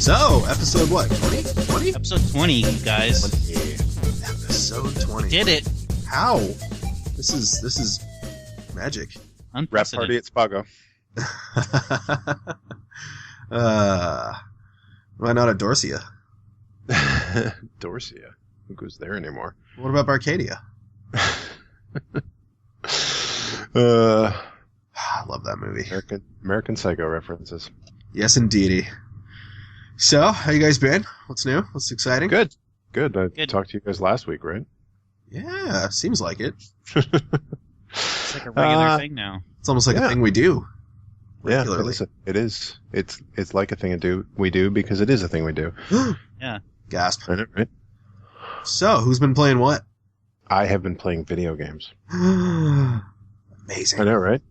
So, episode what? 20? 20? Episode 20, guys. Episode 20. We did it. How? This is magic. Rap party at Spago. Why not at Dorsia? Dorsia? Who goes there anymore? What about Barcadia? I love that movie. American Psycho references. Yes, indeedy. So, how you guys been? What's new? What's exciting? Good. I Good. talked to you guys last week, right? Yeah, seems like it. It's like a regular thing now. It's almost like a thing we do regularly. Yeah, it is. It's like a thing we do because it is a thing we do. Yeah. Gasp. I know, right? So, who's been playing what? I have been playing video games. Amazing. I know, right?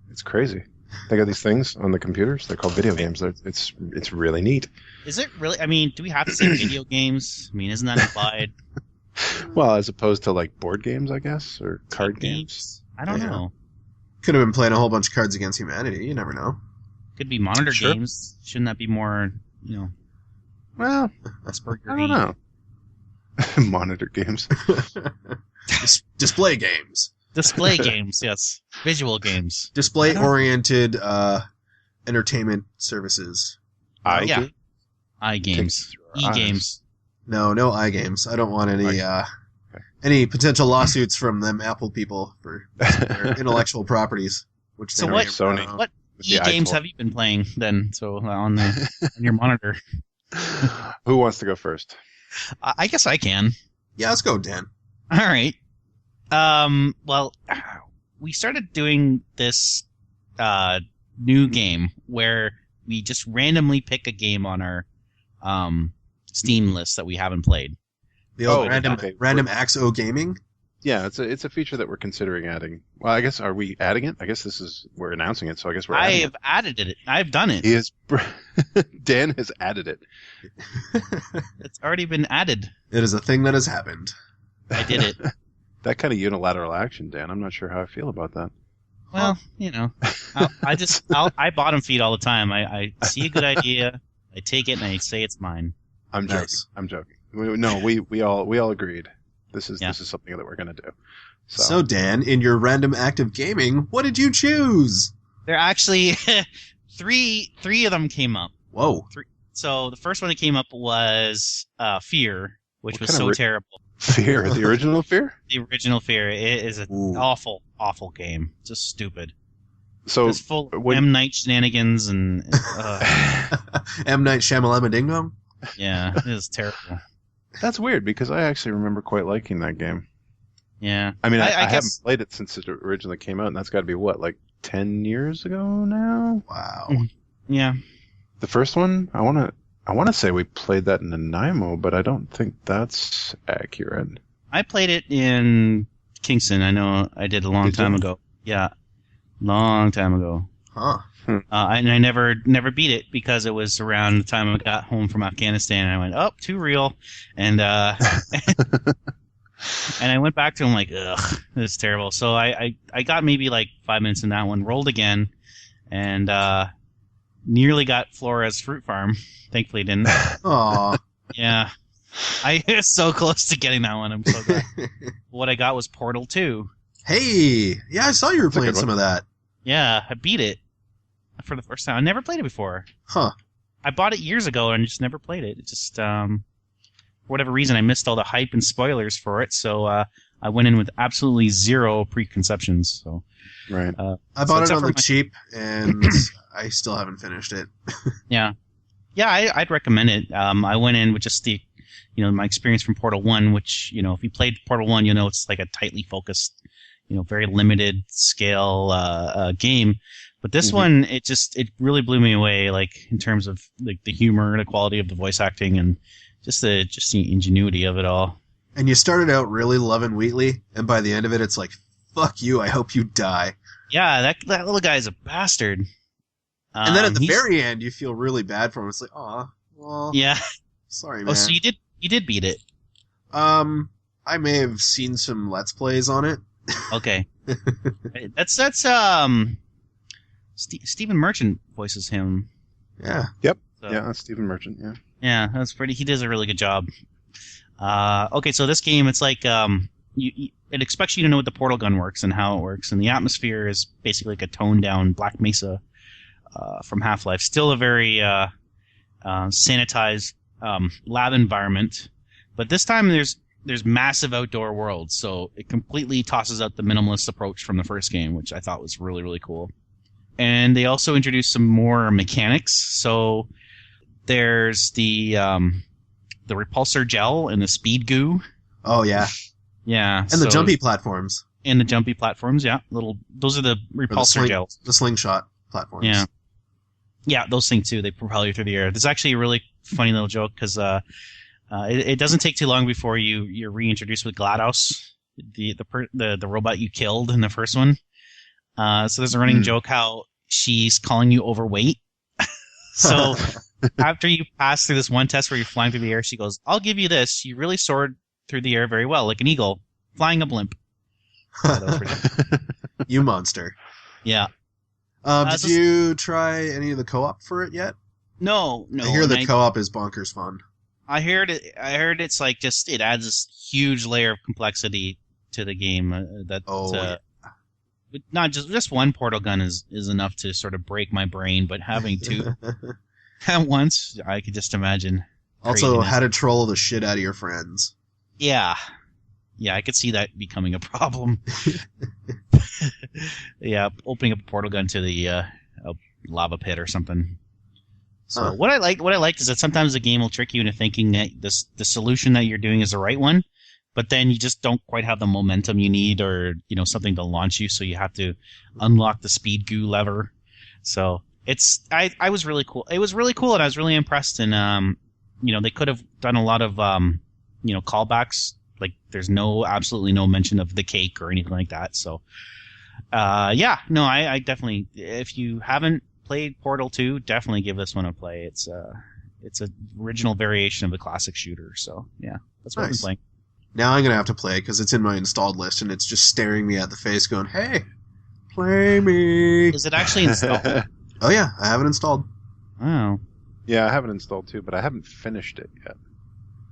It's crazy. They got these things on the computers. They're called video games. It's really neat. Is it really? I mean, do we have to say video games? I mean, isn't that implied? Well, as opposed to like board games, I guess, or card games. I don't Yeah. know. Could have been playing a whole bunch of Cards Against Humanity. You never know. Could be monitor Sure. games. Shouldn't that be more, Well, Asperger? I don't know. Monitor games. Display games. Display games, yes. Visual games. Display-oriented entertainment services. Yeah. I games. Through our E-games. No iGames. I don't want any potential lawsuits from them Apple people for their intellectual properties. Which So they what- don't have. Sony. What With the E-games iPhone. have you been playing then? So on your monitor. Who wants to go first? I guess I can. Yeah, let's go, Dan. All right. Well, we started doing this new game where we just randomly pick a game on our Steam list that we haven't played. The old Oh, random okay. XO Gaming. Yeah, it's a feeture that we're considering adding. Well, I guess, are we adding it? I guess we're announcing it, so I guess we're I adding have added it. I've done it. it. He is, Dan has added it. It's already been added. It is a thing that has happened. I did it. That kind of unilateral action, Dan. I'm not sure how I feel about that. Well, I bottom feed all the time. I see a good idea, I take it, and I say it's mine. I'm joking. Nice. I'm joking. We all agreed. This is Yeah. something that we're gonna do. So, Dan, in your random act of gaming, what did you choose? There are actually three of them came up. Whoa. So the first one that came up was F.E.A.R, which What was kind so of terrible. Fear, the original Fear. The original F.E.A.R. It is an Ooh. awful, awful game. Just stupid. So It's full of when- M. Night shenanigans and M. Night Shyamalan Ding Dong? yeah, it is terrible. that's weird because I actually remember quite liking that game. Yeah, I mean, I I haven't guess- played it since it originally came out, and that's got to be what, like 10 years ago now. Wow. yeah. The first one, I want to say we played that in Nanaimo, but I don't think that's accurate. I played it in Kingston. I know I did a long Did time you? ago. Yeah, long time ago. Huh. And I never beat it because it was around the time I got home from Afghanistan. And I went, oh, too real, and and I went back to him like, ugh, this is terrible. So I got maybe like 5 minutes in that one, rolled again, and nearly got Flores Fruit Farm. Thankfully didn't. Aw. Yeah, I was so close to getting that one. I'm so glad. What I got was Portal 2. Hey. Yeah, I saw you were That's a playing good some one. of that. Yeah, I beat it for the first time. I never played it before. Huh. I bought it years ago and just never played it. It just, for whatever reason, I missed all the hype and spoilers for it, so I went in with absolutely zero preconceptions. So Right. I bought it except on for the my- cheap, and I still haven't finished it. yeah, I'd recommend it. I went in with just the, my experience from Portal 1, which, if you played Portal 1, it's like a tightly focused, very limited scale game. But this one, it really blew me away, like in terms of like the humor, the quality of the voice acting, and just the ingenuity of it all. And you started out really loving Wheatley, and by the end of it, it's like, fuck you, I hope you die. Yeah, that little guy is a bastard. And then at the He's- very end, you feel really bad for him. It's like, aw, well, yeah. sorry, man. Oh, so you did beat it. I may have seen some Let's Plays on it. Okay. that's Stephen Merchant voices him. Yeah. Yep. So, Yeah, that's Stephen Merchant. Yeah. Yeah, that's pretty. He does a really good job. Okay, so this game, it's like it expects you to know what the portal gun works and how it works, and the atmosphere is basically like a toned down Black Mesa from Half-Life. Still a very sanitized lab environment, but this time there's massive outdoor worlds, so it completely tosses out the minimalist approach from the first game, which I thought was really, really cool. And they also introduced some more mechanics. So there's the repulsor gel and the speed goo. Oh yeah, Yeah, and the jumpy platforms. And the jumpy platforms, yeah. Those are the repulsor gels. The slingshot platforms. Yeah. Yeah, those things too. They propel you through the air. There's actually a really funny little joke because it doesn't take too long before you're reintroduced with GLaDOS, the robot you killed in the first one. So there's a running joke how she's calling you overweight. So after you pass through this one test where you're flying through the air, she goes, "I'll give you this. You really soared through the air very well, like an eagle flying a blimp." You monster. Yeah. Did you try any of the co-op for it yet? No. I hear the co-op is bonkers fun. I heard it's like it adds this huge layer of complexity to the game not just one portal gun is enough to sort of break my brain, but having two at once, I could just imagine. Also, craziness. how to troll the shit out of your friends. Yeah, I could see that becoming a problem. Yeah, opening up a portal gun to the a lava pit or something. So what I liked is that sometimes the game will trick you into thinking that the solution that you're doing is the right one, but then you just don't quite have the momentum you need, or something to launch you, so you have to unlock the speed goo lever. So I was really cool. It was really cool, and I was really impressed. And they could have done a lot of callbacks. Like there's absolutely no mention of the cake or anything like that. So I definitely, if you haven't played Portal 2, definitely give this one a play. It's an original variation of the classic shooter. So yeah, that's what I've been playing. Now I'm going to have to play it because it's in my installed list and it's just staring me at the face going, "Hey, play me." Is it actually installed? Oh yeah, I have it installed. Oh. Yeah, I have it installed too, but I haven't finished it yet.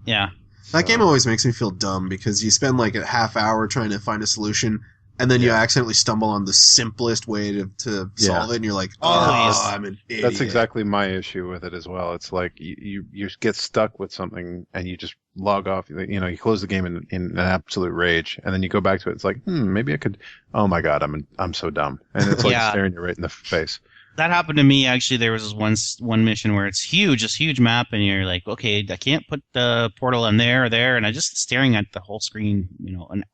Yeah. That game always makes me feel dumb because you spend like a half hour trying to find a solution and then you accidentally stumble on the simplest way to solve it and you're like, I'm an idiot. That's exactly my issue with it as well. It's like you get stuck with something and you just log off. You close the game in an absolute rage and then you go back to it. It's like, maybe I could. Oh my god, I'm so dumb, and it's like staring you right in the face. That happened to me, actually. There was this one mission where it's huge, this huge map, and you're like, okay, I can't put the portal in there or there, and I'm just staring at the whole screen,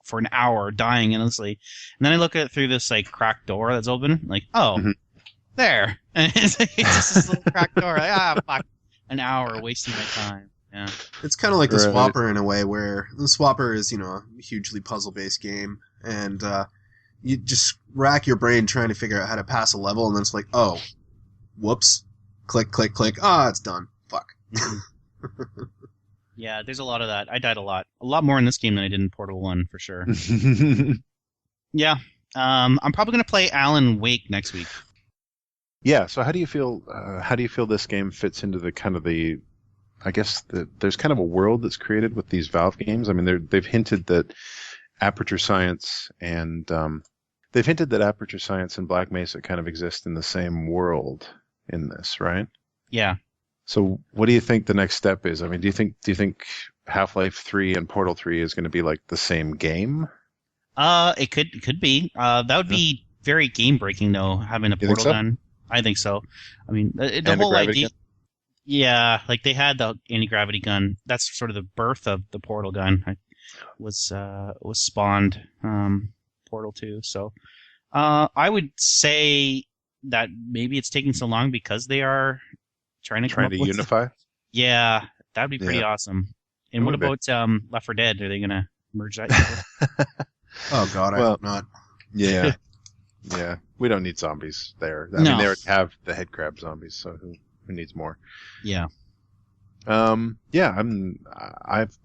for an hour, dying endlessly. And then I look at it through this, like, cracked door that's open, like, there. And it's just this little cracked door, like, fuck, an hour wasting my time. Yeah. It's kind of like the Swapper in a way, where the Swapper is, a hugely puzzle-based game, and you just rack your brain trying to figure out how to pass a level, and then it's like, oh, whoops, click, click, click, it's done. Fuck. Yeah, there's a lot of that. I died a lot more in this game than I did in Portal 1, for sure. Yeah, I'm probably going to play Alan Wake next week. Yeah, so how do you feel this game fits into the kind of there's kind of a world that's created with these Valve games? I mean, they've hinted that Aperture Science and Black Mesa kind of exist in the same world in this, right? Yeah. So what do you think the next step is? I mean, do you think Half-Life 3 and Portal 3 is going to be like the same game? It could be. That would be very game breaking though, having a portal gun. I think so. I mean, the whole idea. Gun? Yeah, like they had the anti-gravity gun. That's sort of the birth of the portal gun. Was spawned Portal 2. So I would say that maybe it's taking so long because they are trying to unify. Yeah, that'd be pretty awesome. And what about Left 4 Dead? Are they gonna merge that? Oh god, I hope not. Yeah. Yeah, we don't need zombies there. I mean, they already have the headcrab zombies, so who needs more? Yeah. I've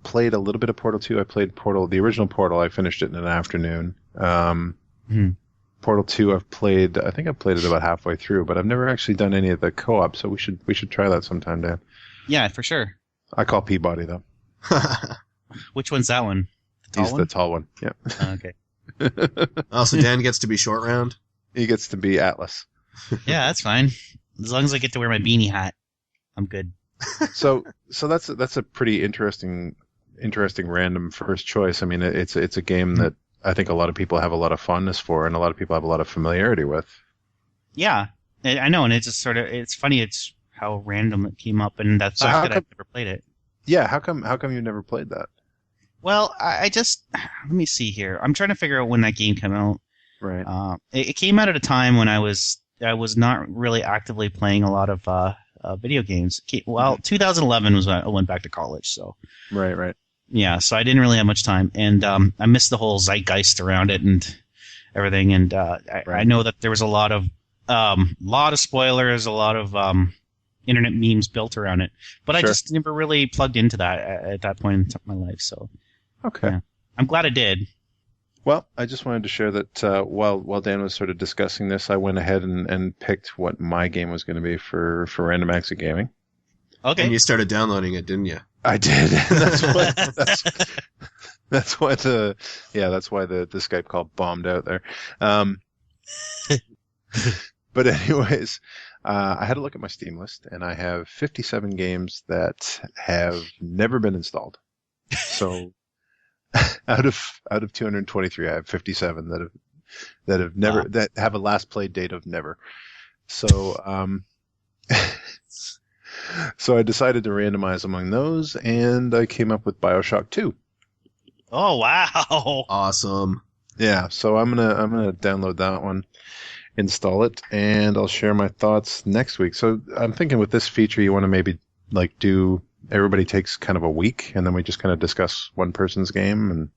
played a little bit of Portal 2. I played the original Portal. I finished it in an afternoon. Portal 2 I think I've played it about halfway through, but I've never actually done any of the co-op, so we should try that sometime, Dan. Yeah, for sure. I call Peabody though. Which one's that one? The tall He's one? the tall one. Yeah. Okay. Also, Dan gets to be short round. He gets to be Atlas. Yeah, that's fine. As long as I get to wear my beanie hat, I'm good. So that's a pretty interesting random first choice. I mean, it's a game that I think a lot of people have a lot of fondness for, and a lot of people have a lot of familiarity with. Yeah, I know, and it's just sort of it's funny. It's how random it came up, and the fact that I've never played it. Yeah, how come you've never played that? Well, I just let me see here. I'm trying to figure out when that game came out. Right. It came out at a time when I was not really actively playing a lot of video games. Well, 2011 was when I went back to college, so. Right. Yeah, so I didn't really have much time, and I missed the whole zeitgeist around it and everything. And I know that there was a lot of spoilers, a lot of internet memes built around it, but I just never really plugged into that at that point in my life. So, okay, yeah. I'm glad I did. Well, I just wanted to share that while Dan was sort of discussing this, I went ahead and picked what my game was going to be for Random Acts of Gaming. Okay. And you started downloading it, didn't you? I did. That's why the Skype call bombed out there. But anyways, I had a look at my Steam list, and I have 57 games that have never been installed. So out of 223, I have 57 that have never that have a last play date of never. So so I decided to randomize among those, and I came up with BioShock 2. Oh wow! Awesome. Yeah, so I'm gonna download that one, install it, and I'll share my thoughts next week. So I'm thinking with this feature, you want to maybe like do everybody takes kind of a week, and then we just kind of discuss one person's game and.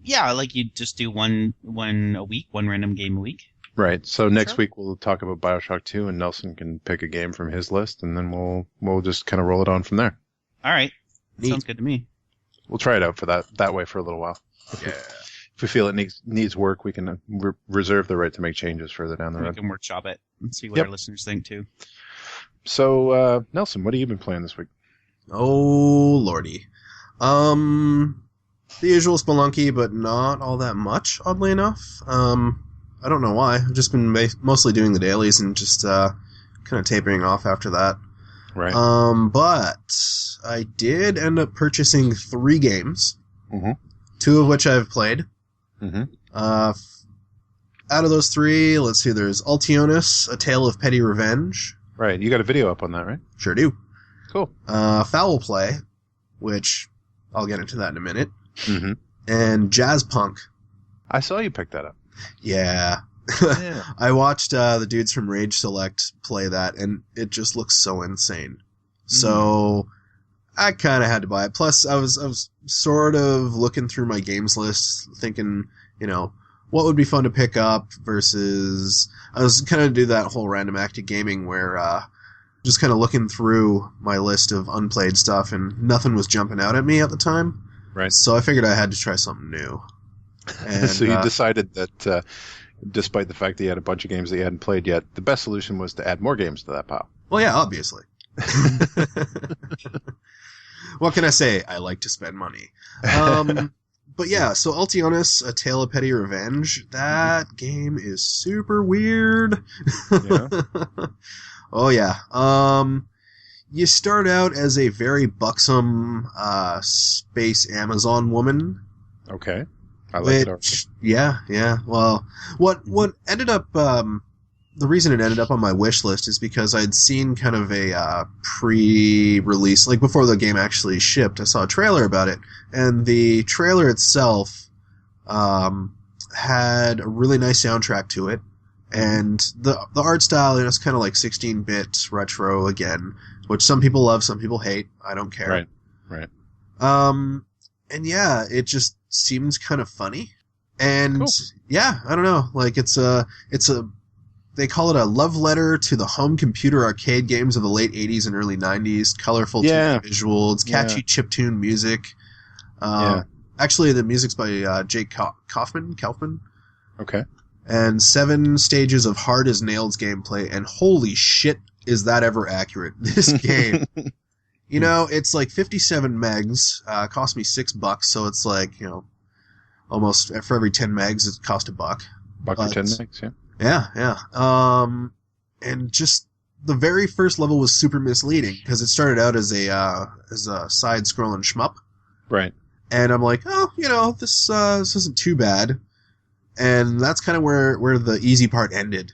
Yeah, like you just do one a week, one random game a week. Right. So next week we'll talk about BioShock 2, and Nelson can pick a game from his list, and then we'll just kind of roll it on from there. All right. Sounds good to me. We'll try it out for that way for a little while. Yeah. If we feel it needs work, we can reserve the right to make changes further down the road. We can workshop it and see what our listeners think too. So, Nelson, what have you been playing this week? Oh, lordy. The usual Spelunky, but not all that much, oddly enough. I don't know why. I've just been mostly doing the dailies and just kind of tapering off after that. Right. But I did end up purchasing 3 games, 2 of which I've played. Out of those 3, let's see, there's Altionis, A Tale of Petty Revenge. Right. You got a video up on that, right? Sure do. Cool. Foul Play, which I'll get into that in a minute. Mm-hmm. And Jazz Punk. I saw you pick that up. Yeah. I watched the dudes from Rage Select play that, and it just looks so insane. So I kind of had to buy it. Plus, I was sort of looking through my games list, thinking, what would be fun to pick up versus... I was kind of do that whole random act of gaming where just kind of looking through my list of unplayed stuff, and nothing was jumping out at me at the time. Right. So I figured I had to try something new. And, so you decided that despite the fact that you had a bunch of games that you hadn't played yet, the best solution was to add more games to that pile. Well, yeah, obviously. What can I say? I like to spend money. But yeah, so Altionis, A Tale of Petty Revenge, that game is super weird. Yeah. Oh yeah. You start out as a very buxom space Amazon woman. Okay. I like it. Yeah. Well, what ended up the reason it ended up on my wish list is because I'd seen kind of a pre-release, like before the game actually shipped. I saw a trailer about it, and the trailer itself had a really nice soundtrack to it, and the art style, it's kind of like 16-bit retro again, which some people love, some people hate. I don't care. Right. And yeah, it just seems kind of funny, and cool. Yeah, I don't know, like it's a they call it a love letter to the home computer arcade games of the late 80s and early 90s. Colorful 2D visuals, catchy chiptune music. Actually, the music's by Jake Kaufman. Okay. and 7 stages of hard as nails gameplay, and holy shit, is that ever accurate? This game, you know, it's like 57 megs, cost me $6, so it's like, you know, almost for every 10 megs, it cost $1. Buck for 10 megs, yeah. Yeah. And just the very first level was super misleading because it started out as a side-scrolling shmup. Right. And I'm like, oh, you know, this isn't too bad. And that's kind of where the easy part ended.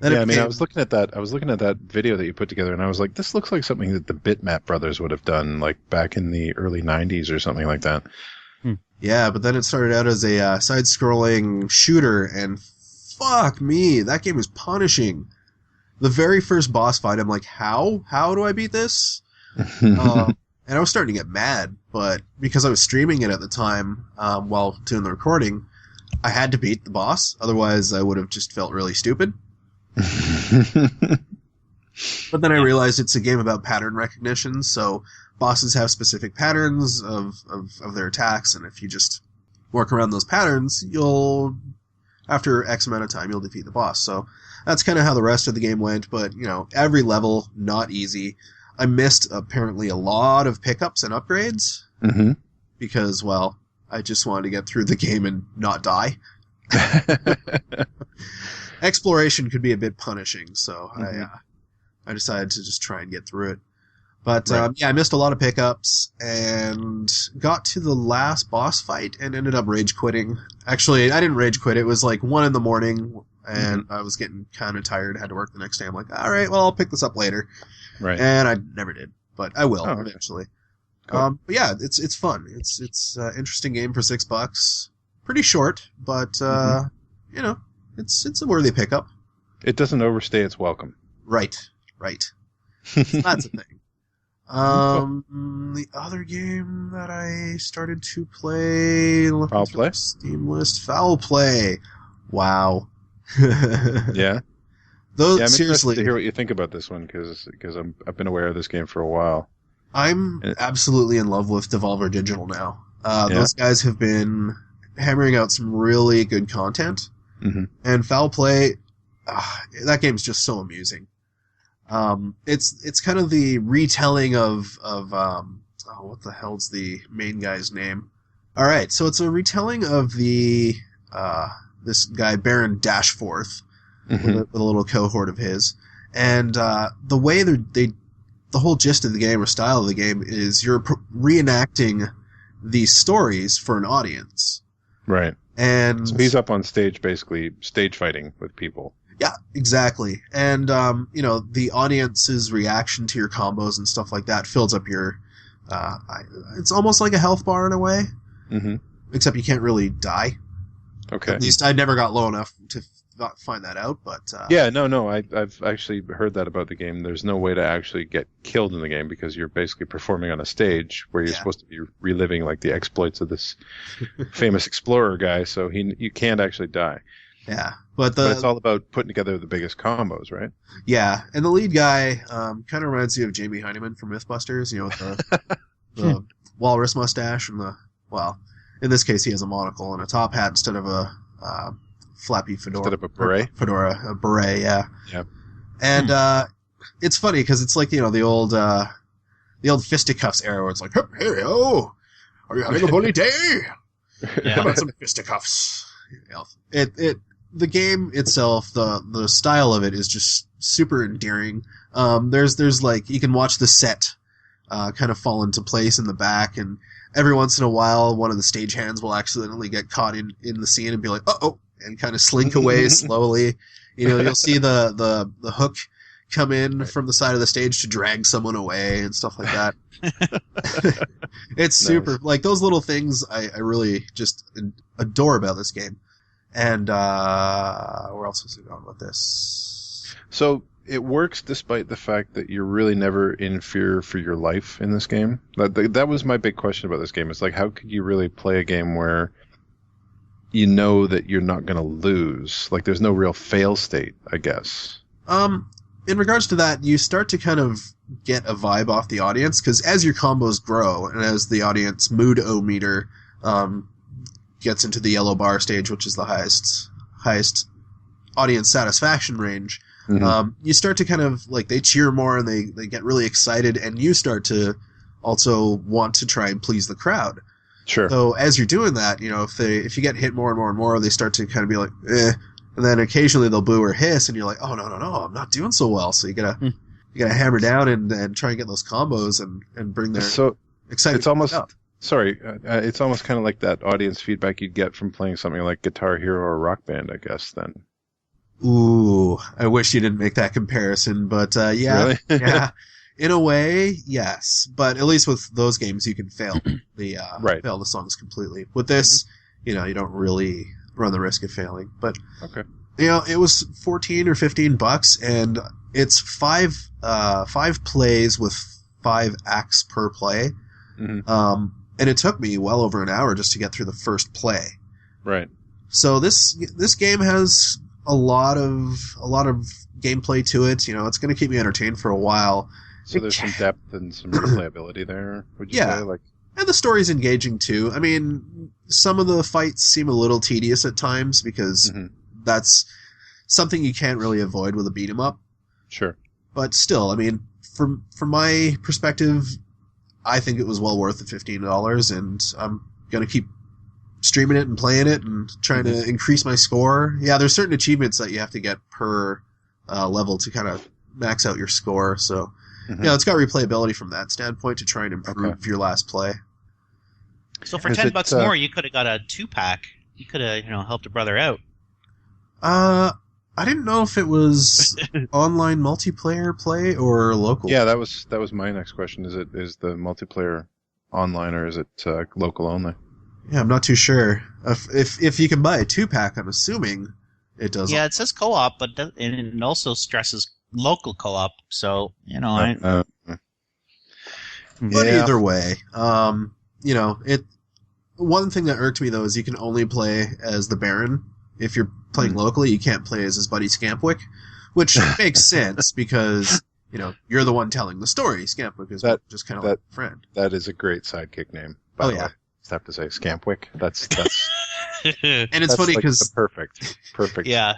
Yeah, I mean, I was looking at that video that you put together, and I was like, this looks like something that the Bitmap brothers would have done, like back in the early '90s or something like that. Yeah, but then it started out as a side-scrolling shooter, and fuck me, that game was punishing. The very first boss fight, I'm like, how? How do I beat this? And I was starting to get mad, but because I was streaming it at the time while doing the recording, I had to beat the boss, otherwise I would have just felt really stupid. But then I realized it's a game about pattern recognition, so bosses have specific patterns of their attacks, and if you just work around those patterns, after X amount of time, you'll defeat the boss. So that's kind of how the rest of the game went, but, you know, every level, not easy. I missed, apparently, a lot of pickups and upgrades, because, well, I just wanted to get through the game and not die. Exploration could be a bit punishing, so I decided to just try and get through it. But, yeah, I missed a lot of pickups, and got to the last boss fight, and ended up rage quitting. Actually, I didn't rage quit, it was like 1 in the morning, and I was getting kind of tired, had to work the next day. I'm like, alright, well, I'll pick this up later. Right. And I never did, but I will eventually. Cool. But yeah, it's fun. It's an interesting game for $6. Pretty short, but, you know, it's a worthy pickup. It doesn't overstay its welcome. Right. That's a thing. The other game that I started to play... Foul Play? Steam list. Foul Play. Wow. Yeah? Those, I'm seriously, interested to hear what you think about this one, because I've been aware of this game for a while. I'm absolutely in love with Devolver Digital now. Those guys have been hammering out some really good content. And Foul Play, that game's just so amusing. It's kind of the retelling of what the hell's the main guy's name? All right, so it's a retelling of the this guy Baron Dashforth with a little cohort of his, and the way the whole gist of the game or style of the game is you're reenacting these stories for an audience. Right. And so he's up on stage, basically stage fighting with people. Yeah, exactly. And, you know, the audience's reaction to your combos and stuff like that fills up your, it's almost like a health bar in a way. Except you can't really die. Okay. At least I never got low enough to find that out, but... yeah, no, I've actually heard that about the game. There's no way to actually get killed in the game because you're basically performing on a stage where you're supposed to be reliving, like, the exploits of this famous explorer guy, so you can't actually die. Yeah, but it's all about putting together the biggest combos, right? Yeah, and the lead guy kind of reminds you of Jamie Hyneman from Mythbusters, you know, with the walrus mustache and well, in this case he has a monocle and a top hat instead of a flappy fedora. Instead of a beret? A beret, yeah. Yeah. And it's funny because it's like, you know, the old fisticuffs era where it's like, hey, oh, are you having a bully day? How about some fisticuffs? The game itself, the style of it is just super endearing. There's like, you can watch the set kind of fall into place in the back, and every once in a while one of the stagehands will accidentally get caught in the scene and be like, uh-oh, and kind of slink away slowly. You know, you'll see the hook come in from the side of the stage to drag someone away and stuff like that. It's super, like, those little things I really just adore about this game. And where else was it going with this? So it works despite the fact that you're really never in fear for your life in this game. That was my big question about this game. It's like, how could you really play a game where you know that you're not going to lose? Like, there's no real fail state, I guess. In regards to that, you start to kind of get a vibe off the audience, because as your combos grow and as the audience mood-o-meter gets into the yellow bar stage, which is the highest audience satisfaction range, you start to kind of like they cheer more and they get really excited, and you start to also want to try and please the crowd. Sure. So as you're doing that, if you get hit more and more and more, they start to kind of be like, eh, and then occasionally they'll boo or hiss, and you're like, oh no, I'm not doing so well. So you gotta hammer down and try and get those combos and bring their excitement. It's almost up. Sorry, it's almost kind of like that audience feedback you'd get from playing something like Guitar Hero or Rock Band, I guess. Then. Ooh, I wish you didn't make that comparison, but yeah, really? Yeah. In a way, yes, but at least with those games, you can fail fail the songs completely. With this, you don't really run the risk of failing. But okay, it was $14 or $15, and it's five plays with 5 acts per play. And it took me well over an hour just to get through the first play. Right. So this game has a lot of gameplay to it. It's going to keep me entertained for a while. So there's some depth and some replayability there, would you say? And the story's engaging too. I mean, some of the fights seem a little tedious at times because that's something you can't really avoid with a beat 'em up. Sure. But still, I mean, from my perspective, I think it was well worth the $15, and I'm going to keep streaming it and playing it and trying to increase my score. Yeah, there's certain achievements that you have to get per level to kind of max out your score, so... it's got replayability from that standpoint to try and improve your last play. So for $10 more, you could have got a 2-pack. You could have, helped a brother out. I didn't know if it was online multiplayer play or local. Yeah, that was my next question. Is the multiplayer online or is it local only? Yeah, I'm not too sure. If you can buy a 2-pack, I'm assuming it does. Yeah, it says co-op, but it also stresses local co-op, so But either way, one thing that irked me though is you can only play as the Baron. If you're playing locally, you can't play as his buddy Scampwick, which makes sense because you're the one telling the story. Scampwick is just kind of like a friend. That is a great sidekick name. By the way. I just have to say Scampwick. That's and it's funny because perfect. Yeah.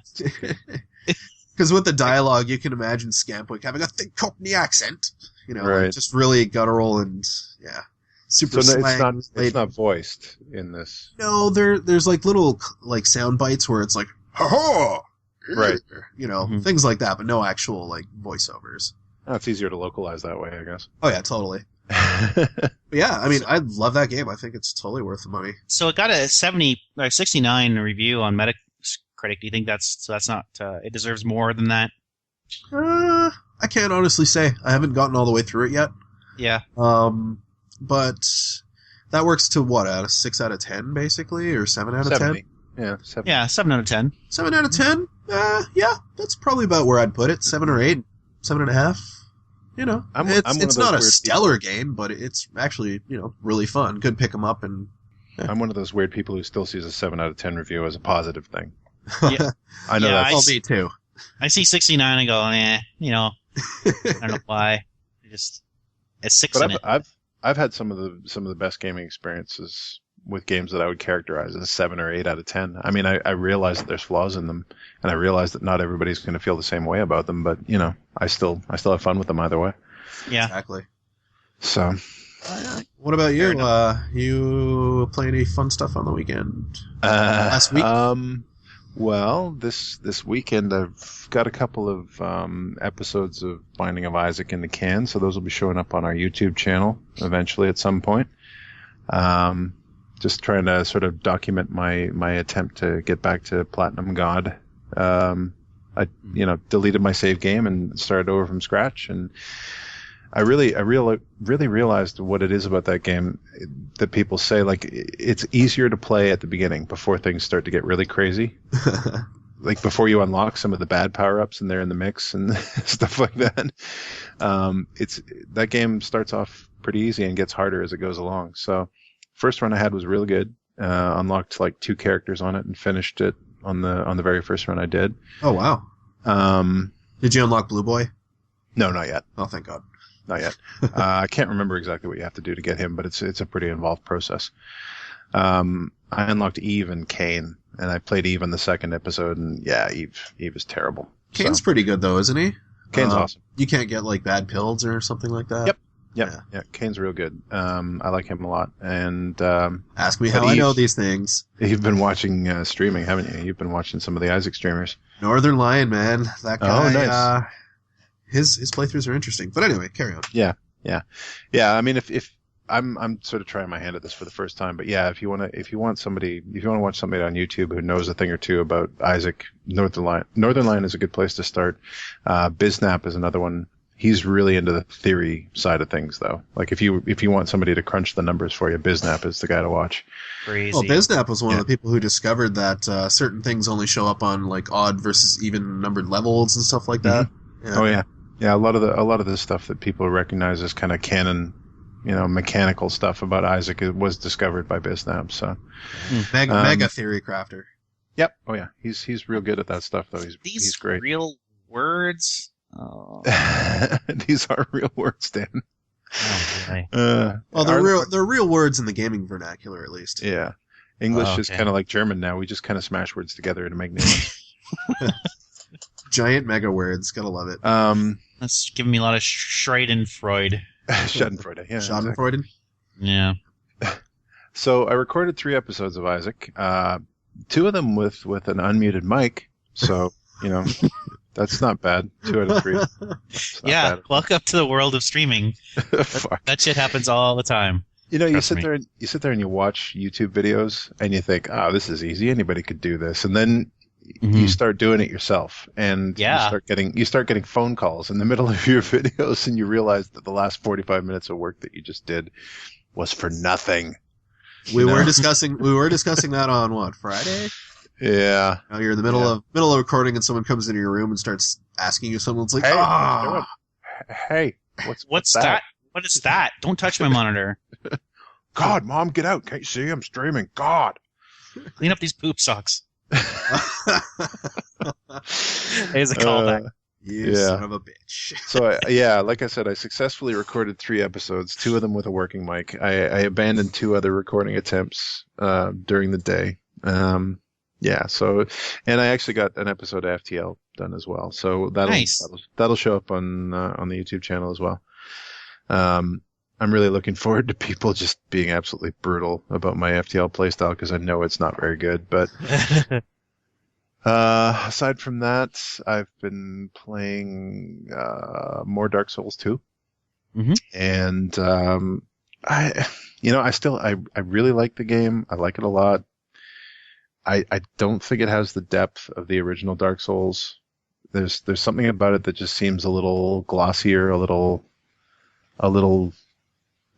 Because with the dialogue, you can imagine Scampwick having a thick Cockney accent, right. like just really guttural and super slang. It's not voiced in this. No, there's like little like sound bites where it's like ha ha, right? Things like that, but no actual like voiceovers. Oh, it's easier to localize that way, I guess. Oh yeah, totally. But yeah, I mean, I love that game. I think it's totally worth the money. So it got a 69 review on Metacritic. Do you think that's not it deserves more than that? I can't honestly say. I haven't gotten all the way through it yet. Yeah. But that works to what, a 6 out of 10 basically, or 7 out of 10? Yeah, 7. Yeah, 7 out of 10. 7 out of 10? Yeah, that's probably about where I'd put it. 7 or 8, 7.5. It's not a stellar game, but it's actually really fun. Good pick 'em up, and I'm one of those weird people who still sees a 7 out of 10 review as a positive thing. Yeah. I know that's me too. I see 69 and go, I don't know why. It's 6 in it. I've had some of the best gaming experiences with games that I would characterize as a 7 or 8 out of 10. I mean, I realize that there's flaws in them, and I realize that not everybody's going to feel the same way about them. But I still have fun with them either way. Yeah, exactly. So, what about you? You play any fun stuff on the weekend? Last week? Well, this weekend I've got a couple of episodes of Binding of Isaac in the can, so those will be showing up on our YouTube channel eventually at some point. Just trying to sort of document my attempt to get back to Platinum God. I deleted my save game and started over from scratch, and I really realized what it is about that game that people say, like, it's easier to play at the beginning before things start to get really crazy. Like before you unlock some of the bad power-ups and they're in the mix and stuff like that. That game starts off pretty easy and gets harder as it goes along. So first run I had was really good. Unlocked like 2 characters on it and finished it on the very first run I did. Oh wow. Did you unlock Blue Boy? No, not yet. Oh, thank God. Not yet. I can't remember exactly what you have to do to get him, but it's a pretty involved process. I unlocked Eve and Cain, and I played Eve on the second episode, and yeah, Eve is terrible. Kane's pretty good though, isn't he? Kane's awesome. You can't get like bad pills or something like that. Yep. Yeah. Kane's real good. I like him a lot. And ask me how I know these things. You've been watching streaming, haven't you? You've been watching some of the Isaac streamers. Northern Lion, man, that guy. Oh, nice. His playthroughs are interesting. But anyway, carry on. Yeah. I mean, if I'm sort of trying my hand at this for the first time, but yeah, if you want to watch somebody on YouTube who knows a thing or two about Isaac, Northern Lion is a good place to start. Biznap is another one. He's really into the theory side of things, though. Like if you want somebody to crunch the numbers for you, Biznap is the guy to watch. Crazy. Well, Biznap was one of the people who discovered that certain things only show up on like odd versus even numbered levels and stuff like that. Mm-hmm. Yeah. Oh yeah. A lot of the stuff that people recognize as kind of canon, mechanical stuff about Isaac was discovered by Biznap. So mega theory crafter. Yep. Oh yeah. He's real good at that stuff, though. He's great. Real words. Oh. These are real words, Dan. Oh, really? They're real words in the gaming vernacular, at least. Yeah. English is kind of like German now. We just kind of smash words together to make new ones. Giant mega words. Gotta love it. That's giving me a lot of Schadenfreude. Schadenfreude, yeah. Schadenfreude? Exactly. Yeah. So I recorded 3 episodes of Isaac. 2 of them with an unmuted mic. So, that's not bad. 2 out of 3. Yeah, welcome to the world of streaming. That shit happens all the time. You sit there and you watch YouTube videos and you think, this is easy. Anybody could do this. And then you start doing it yourself, and you start getting phone calls in the middle of your videos, and you realize that the last 45 minutes of work that you just did was for nothing. We were discussing that on what, Friday? Yeah. You're in the middle of recording, and someone comes into your room and starts asking you something. It's like, hey, what's that? What is that? Don't touch my monitor. God, Mom, get out! Can't you see I'm streaming? God, clean up these poop socks. There's a callback. You son of a bitch. So, like I said, I successfully recorded 3 episodes, 2 of them with a working mic. I abandoned 2 other recording attempts during the day. So, and I actually got an episode of FTL done as well. So that'll show up on the YouTube channel as well. I'm really looking forward to people just being absolutely brutal about my FTL playstyle, because I know it's not very good. But aside from that, I've been playing more Dark Souls 2. And I really like the game. I like it a lot. I don't think it has the depth of the original Dark Souls. There's something about it that just seems a little glossier, a little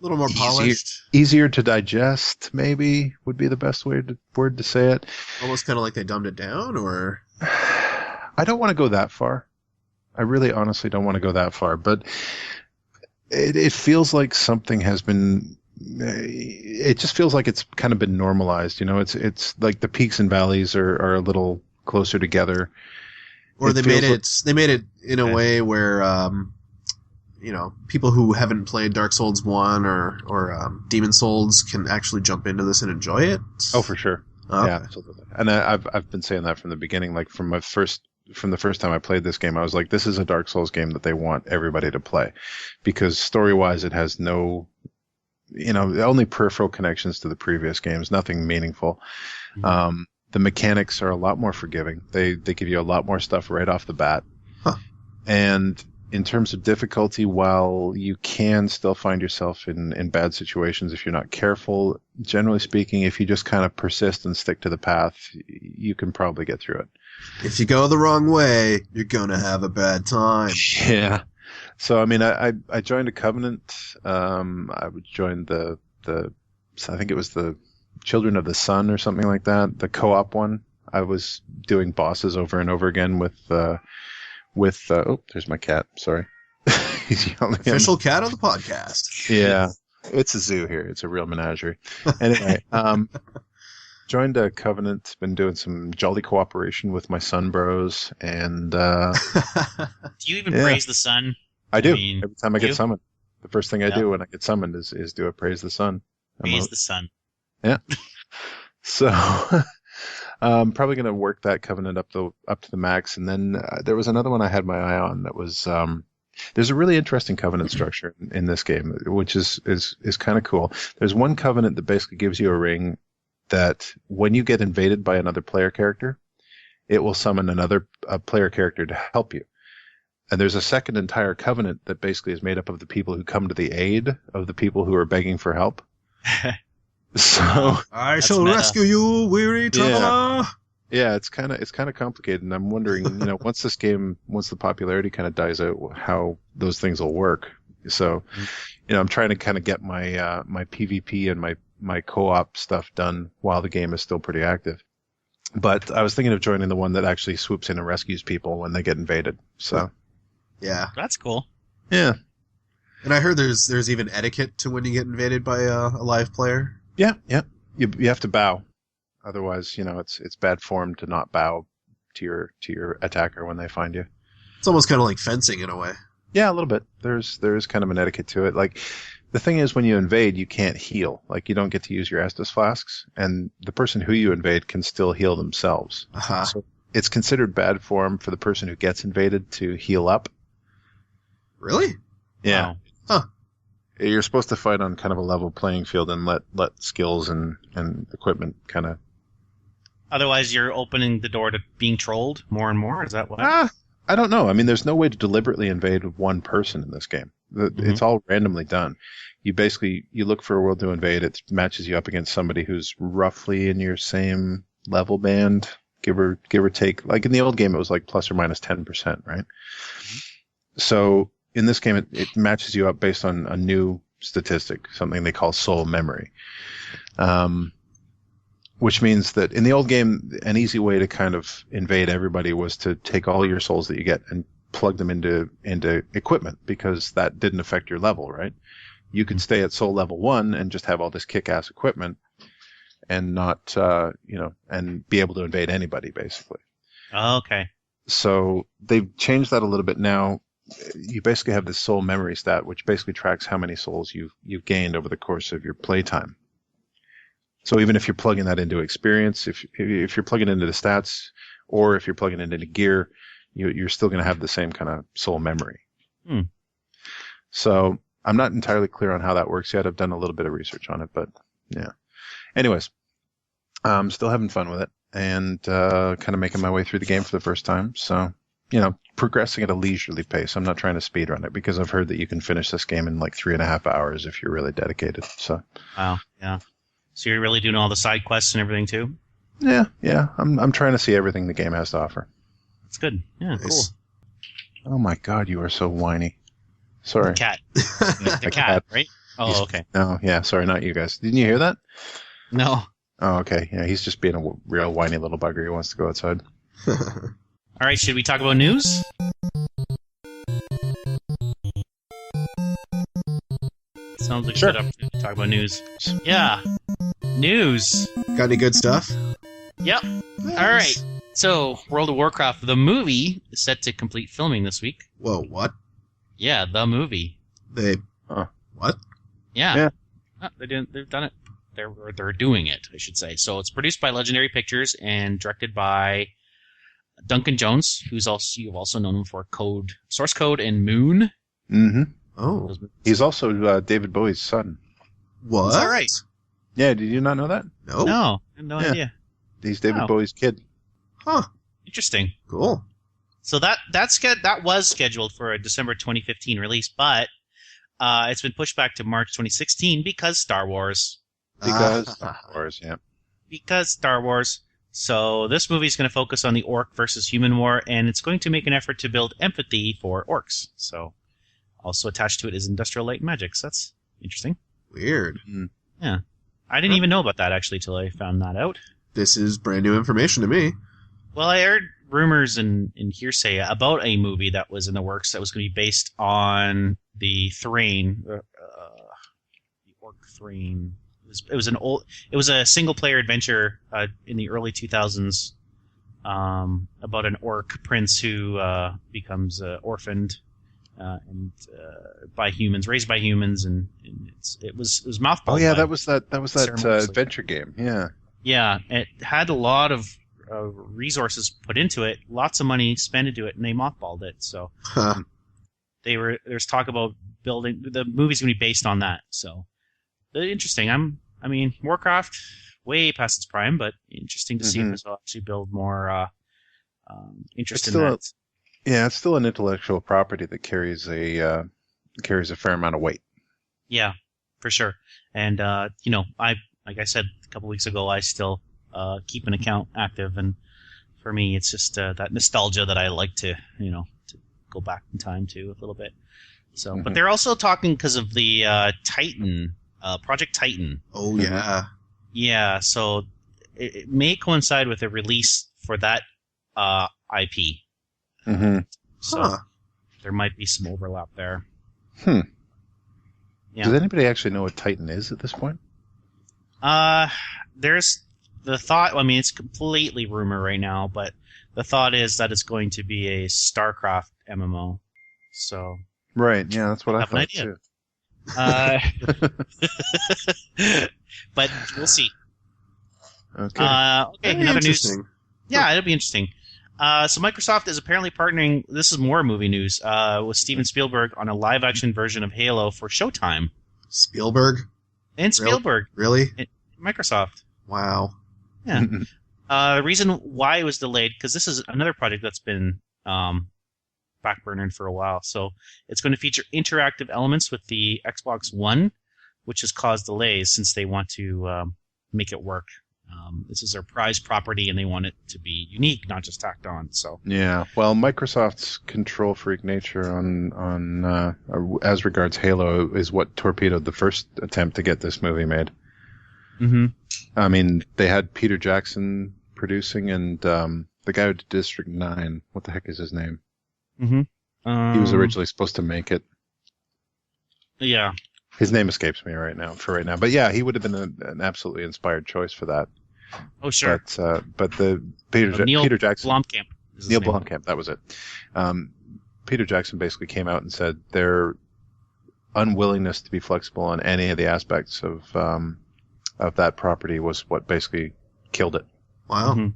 more polished, easier to digest. Maybe would be the best word to say it. Almost kind of like they dumbed it down, or I don't want to go that far. I really, honestly, don't want to go that far. But it feels like something has been. It just feels like it's kind of been normalized. It's like the peaks and valleys are a little closer together. Or they made it in a way where people who haven't played Dark Souls 1 or Demon Souls can actually jump into this and enjoy it. Oh, for sure. Yeah, absolutely. And I've been saying that from the beginning. Like from the first time I played this game, I was like, this is a Dark Souls game that they want everybody to play, because story-wise, it has no, only peripheral connections to the previous games, nothing meaningful. The mechanics are a lot more forgiving. They give you a lot more stuff right off the bat. And in terms of difficulty, while you can still find yourself in bad situations if you're not careful, generally speaking, if you just kind of persist and stick to the path, you can probably get through it. If you go the wrong way, you're going to have a bad time. Yeah. So, I mean, I joined a Covenant. I joined the I think it was the Children of the Sun or something like that, the co-op one. I was doing bosses over and over again with there's my cat. Sorry. He's yelling. Official cat of the podcast. Yeah. It's a zoo here. It's a real menagerie. Anyway, joined a Covenant, been doing some jolly cooperation with my Sun bros, and do you even praise the sun? I do. Every time I get summoned. The first thing I do when I get summoned is do a praise the sun. Praise the sun. Yeah. So I'm probably going to work that covenant up to the max, and then there was another one I had my eye on that was there's a really interesting covenant structure in this game, which is kind of cool. There's one covenant that basically gives you a ring that when you get invaded by another player character, it will summon another player character to help you. And there's a second entire covenant that basically is made up of the people who come to the aid of the people who are begging for help. So I shall rescue you, weary traveler. Yeah, it's kind of complicated, and I'm wondering, once the popularity kind of dies out, how those things will work. So, I'm trying to kind of get my my PvP and my co-op stuff done while the game is still pretty active. But I was thinking of joining the one that actually swoops in and rescues people when they get invaded. So, yeah, that's cool. Yeah, and I heard there's even etiquette to when you get invaded by a live player. Yeah. You have to bow. Otherwise, it's bad form to not bow to your attacker when they find you. It's almost kind of like fencing in a way. Yeah, a little bit. There's kind of an etiquette to it. Like, the thing is, when you invade, you can't heal. Like, you don't get to use your Estus flasks, and the person who you invade can still heal themselves. Uh-huh. So it's considered bad form for the person who gets invaded to heal up. Really? Yeah. Wow. Huh. You're supposed to fight on kind of a level playing field and let skills and equipment kind of. Otherwise, you're opening the door to being trolled more and more. Is that what? I don't know. I mean, there's no way to deliberately invade one person in this game. It's all randomly done. You look for a world to invade. It matches you up against somebody who's roughly in your same level band, give or take. Like in the old game, it was like plus or minus 10%, right? Mm-hmm. So in this game, it matches you up based on a new statistic, something they call soul memory. Which means that in the old game, an easy way to kind of invade everybody was to take all your souls that you get and plug them into equipment, because that didn't affect your level, right? You could stay at soul level 1 and just have all this kick-ass equipment and not, and be able to invade anybody, basically. Oh, okay. So they've changed that a little bit now. You basically have this soul memory stat, which basically tracks how many souls you've gained over the course of your playtime. So even if you're plugging that into experience, if you're plugging into the stats, or if you're plugging it into gear, you're still going to have the same kind of soul memory. So I'm not entirely clear on how that works yet. I've done a little bit of research on it, but yeah. Anyways, I'm still having fun with it and kind of making my way through the game for the first time. So, progressing at a leisurely pace. I'm not trying to speedrun it, because I've heard that you can finish this game in like 3.5 hours if you're really dedicated. So. Wow. Yeah. So you're really doing all the side quests and everything too? Yeah. I'm trying to see everything the game has to offer. That's good. Yeah, cool. Oh my God, you are so whiny. Sorry. The cat. The cat, right? Oh, okay. No, yeah, sorry, not you guys. Didn't you hear that? No. Oh, okay. Yeah, he's just being a real whiny little bugger. He wants to go outside. All right, should we talk about news? Sounds like a good opportunity to talk about news. Yeah. News. Got any good stuff? Yep. Nice. All right. So, World of Warcraft, the movie, is set to complete filming this week. Whoa, what? Yeah, the movie. What? Yeah. Oh, they've done it. They're doing it, I should say. So it's produced by Legendary Pictures and directed by Duncan Jones, you've also known him for Source Code and Moon. Mm-hmm. Oh. He's also David Bowie's son. What? Is that right? Yeah, did you not know that? No. No, I had no idea. He's David Bowie's kid. Huh. Interesting. Cool. So that was scheduled for a December 2015 release, but it's been pushed back to March 2016 because Star Wars. Because Star Wars, yeah. Because Star Wars. So this movie is going to focus on the orc versus human war, and it's going to make an effort to build empathy for orcs. So also attached to it is industrial light magic. So that's interesting. Weird. Yeah. I didn't even know about that, actually, till I found that out. This is brand new information to me. Well, I heard rumors and hearsay about a movie that was in the works that was going to be based on the Thrain, the orc Thrain. It was a single player adventure in the early 2000s about an orc prince who becomes orphaned and by humans, raised by humans, and it was mothballed. Oh yeah, by that was that adventure game. Yeah. Yeah, it had a lot of resources put into it, lots of money spent into it, and they mothballed it. So Huh. there's talk about building the movie's going to be based on that. So interesting. I mean, Warcraft way past its prime, but interesting to see if this will actually build more interest in that. Yeah, it's still an intellectual property that carries a fair amount of weight. Yeah, for sure. And like I said a couple weeks ago, I still keep an account active, and for me, it's just that nostalgia that I like to go back in time to a little bit. So, but they're also talking because of the Titan, Project Titan. Oh yeah. Yeah, so it may coincide with a release for that IP. Mm-hmm. So there might be some overlap there. Yeah. Does anybody actually know what Titan is at this point? There's the thought. I mean, it's completely rumor right now, but the thought is that it's going to be a StarCraft MMO. So right, yeah, that's what I thought too. But we'll see. Okay. Another news. Yeah, it'll be interesting. So Microsoft is apparently partnering. This is more movie news with Steven Spielberg on a live-action version of Halo for Showtime. Spielberg? And Spielberg. Really? Microsoft. Wow. Yeah. The reason why it was delayed, because this is another project that's been backburnered for a while. So it's going to feature interactive elements with the Xbox One, which has caused delays since they want to make it work. This is their prized property, and they want it to be unique, not just tacked on. So yeah, well, Microsoft's control freak nature on as regards Halo is what torpedoed the first attempt to get this movie made. Mm-hmm. I mean, they had Peter Jackson producing, and the guy who did District 9. What the heck is his name? Mm-hmm. He was originally supposed to make it. Yeah. His name escapes me right now. But yeah, he would have been an absolutely inspired choice for that. Oh sure. But the Peter Jackson. Blomkamp. Neil Blomkamp, that was it. Peter Jackson basically came out and said their unwillingness to be flexible on any of the aspects of that property was what basically killed it. Wow. Mm-hmm.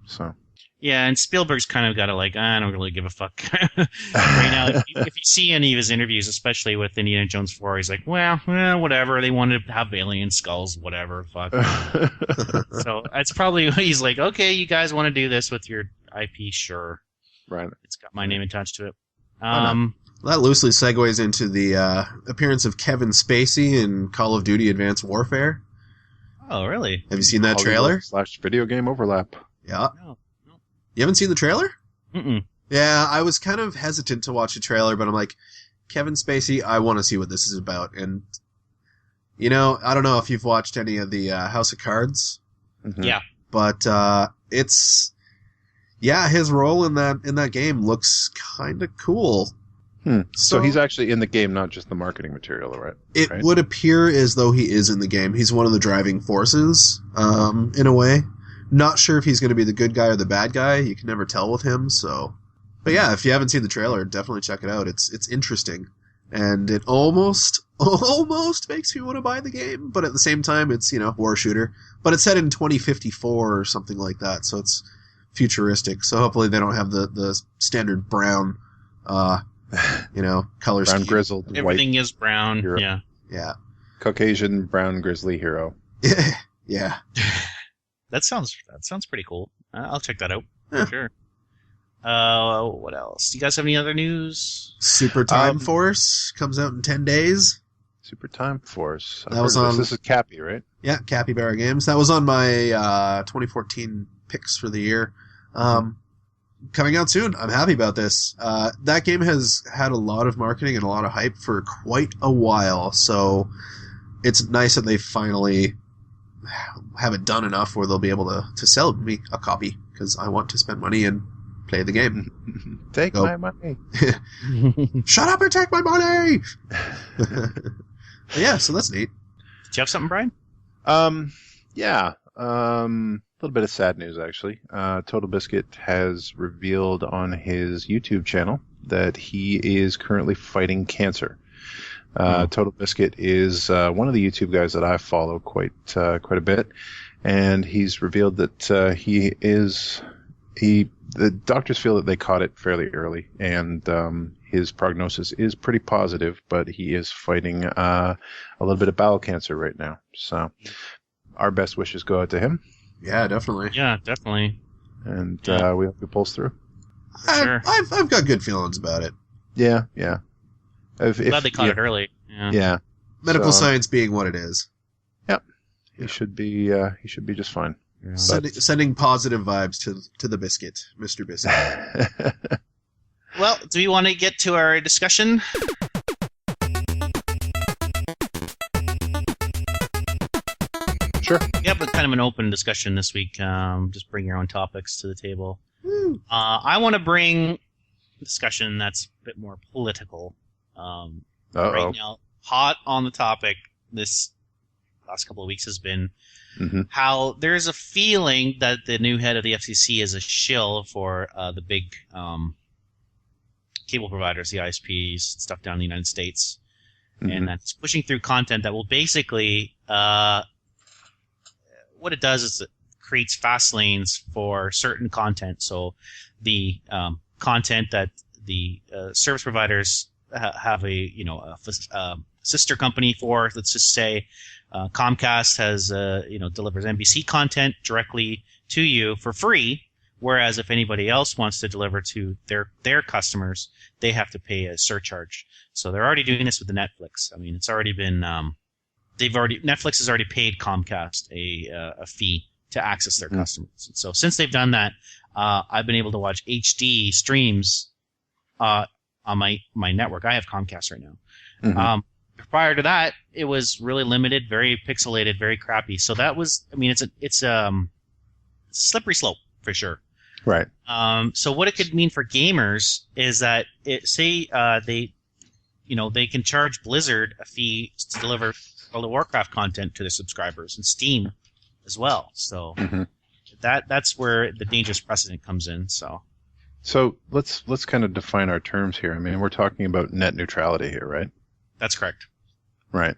So. Yeah, and Spielberg's kind of got to I don't really give a fuck right now. If you see any of his interviews, especially with Indiana Jones 4, he's like, well, whatever. They wanted to have alien skulls, whatever, fuck. So that's probably he's like, okay, you guys want to do this with your IP, sure. Right. It's got my name attached to it. That loosely segues into the appearance of Kevin Spacey in Call of Duty Advanced Warfare. Oh, really? Have you seen that trailer? / video game overlap. Yeah. No. You haven't seen the trailer? Mm-mm. Yeah, I was kind of hesitant to watch the trailer, but I'm like, Kevin Spacey, I want to see what this is about. And, I don't know if you've watched any of the House of Cards. Mm-hmm. Yeah. But his role in that game looks kind of cool. So he's actually in the game, not just the marketing material, right? It would appear as though he is in the game. He's one of the driving forces, in a way. Not sure if he's going to be the good guy or the bad guy. You can never tell with him. So, but yeah, if you haven't seen the trailer, definitely check it out. It's interesting, and it almost makes me want to buy the game. But at the same time, it's war shooter. But it's set in 2054 or something like that, so it's futuristic. So hopefully they don't have the standard brown, color scheme. Brown grizzled. Everything white is brown. hero. Yeah. Caucasian brown grizzly hero. Yeah. That sounds pretty cool. I'll check that out for sure. What else? Do you guys have any other news? Super Time Force comes out in 10 days. Super Time Force. This is Cappy, right? Yeah, Capybara Games. That was on my 2014 picks for the year. Coming out soon. I'm happy about this. That game has had a lot of marketing and a lot of hype for quite a while, so it's nice that they finally have it done enough where they'll be able to sell me a copy, because I want to spend money and play the game. Take my money. Shut up and take my money! Yeah, so that's neat. Did you have something, Brian? Yeah. A little bit of sad news, actually. Total Biscuit has revealed on his YouTube channel that he is currently fighting cancer. Total Biscuit is one of the YouTube guys that I follow quite a bit, and he's revealed that the doctors feel that they caught it fairly early, and his prognosis is pretty positive, but he is fighting a little bit of bowel cancer right now. So our best wishes go out to him. Yeah, definitely. Yeah, definitely. And we hope he pulls through. Sure. I've got good feelings about it. Yeah. Glad they caught it early. Yeah. Medical science being what it is. Yep. He should be just fine. Yeah. Sending positive vibes to the biscuit, Mr. Biscuit. Well, do we want to get to our discussion? Sure. Yeah, but kind of an open discussion this week. Just bring your own topics to the table. Woo. I want to bring a discussion that's a bit more political. Right now, hot on the topic this last couple of weeks has been how there's a feeling that the new head of the FCC is a shill for the big cable providers, the ISPs, stuff down in the United States. And that's pushing through content that will basically what it does is it creates fast lanes for certain content. So the content that the service providers have a sister company for, let's just say Comcast has delivers NBC content directly to you for free, whereas if anybody else wants to deliver to their customers, they have to pay a surcharge. So they're already doing this with the Netflix. I mean, it's already been Netflix has already paid Comcast a fee to access their customers. So since they've done that, I've been able to watch HD streams on my network. I have Comcast right now. Prior to that, it was really limited, very pixelated, very crappy. So that was, I mean, it's a slippery slope for sure. Right. So what it could mean for gamers is that they can charge Blizzard a fee to deliver World of Warcraft content to their subscribers, and Steam as well. So that's where the dangerous precedent comes in. So let's kind of define our terms here. I mean, we're talking about net neutrality here, right? That's correct. Right.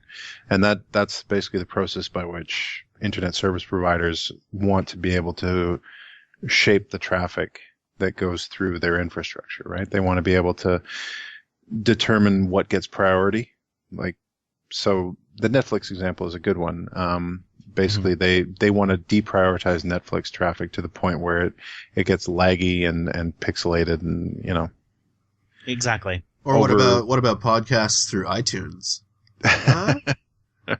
And that's basically the process by which internet service providers want to be able to shape the traffic that goes through their infrastructure, right? They want to be able to determine what gets priority. Like, so the Netflix example is a good one. Basically, they want to deprioritize Netflix traffic to the point where it gets laggy and pixelated and, Exactly. Or what about podcasts through iTunes? Huh?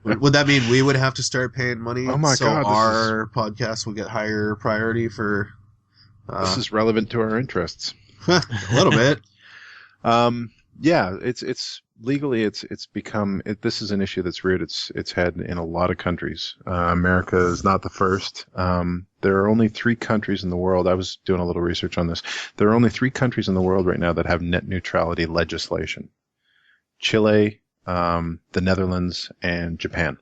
Would that mean we would have to start paying money so our podcast will get higher priority for... This is relevant to our interests. A little bit. Yeah, it's legally it's become this is an issue that's reared its head in a lot of countries. America is not the first. There are only 3 countries in the world. I was doing a little research on this. There are only 3 countries in the world right now that have net neutrality legislation: Chile, the Netherlands, and Japan.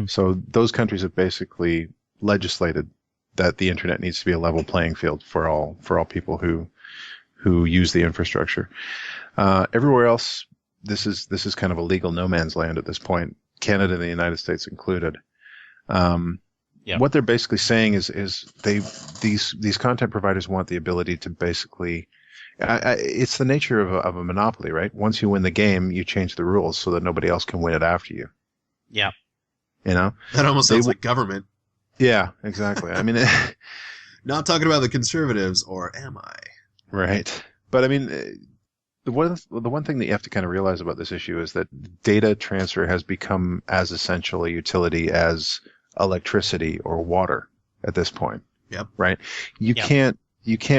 So those countries have basically legislated that the internet needs to be a level playing field for all people who use the infrastructure. Everywhere else, this is kind of a legal no man's land at this point, Canada and the United States included. What they're basically saying is these content providers want the ability to basically, it's the nature of a monopoly, right? Once you win the game, you change the rules so that nobody else can win it after you. Yeah. That almost sounds like government. Yeah, exactly. I mean, not talking about the conservatives, or am I? Right. But I mean, the one thing that you have to kind of realize about this issue is that data transfer has become as essential a utility as electricity or water at this point. Yep. Right. You can't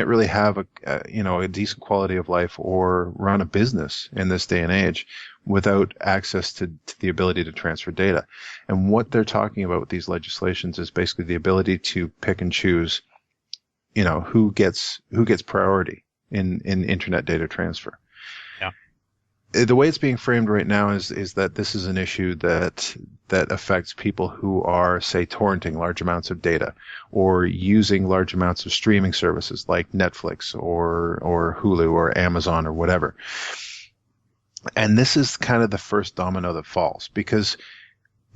really have a decent quality of life or run a business in this day and age without access to the ability to transfer data. And what they're talking about with these legislations is basically the ability to pick and choose, who gets priority in internet data transfer. Yeah. The way it's being framed right now is that this is an issue that affects people who are, say, torrenting large amounts of data or using large amounts of streaming services like Netflix or Hulu or Amazon or whatever. And this is kind of the first domino that falls, because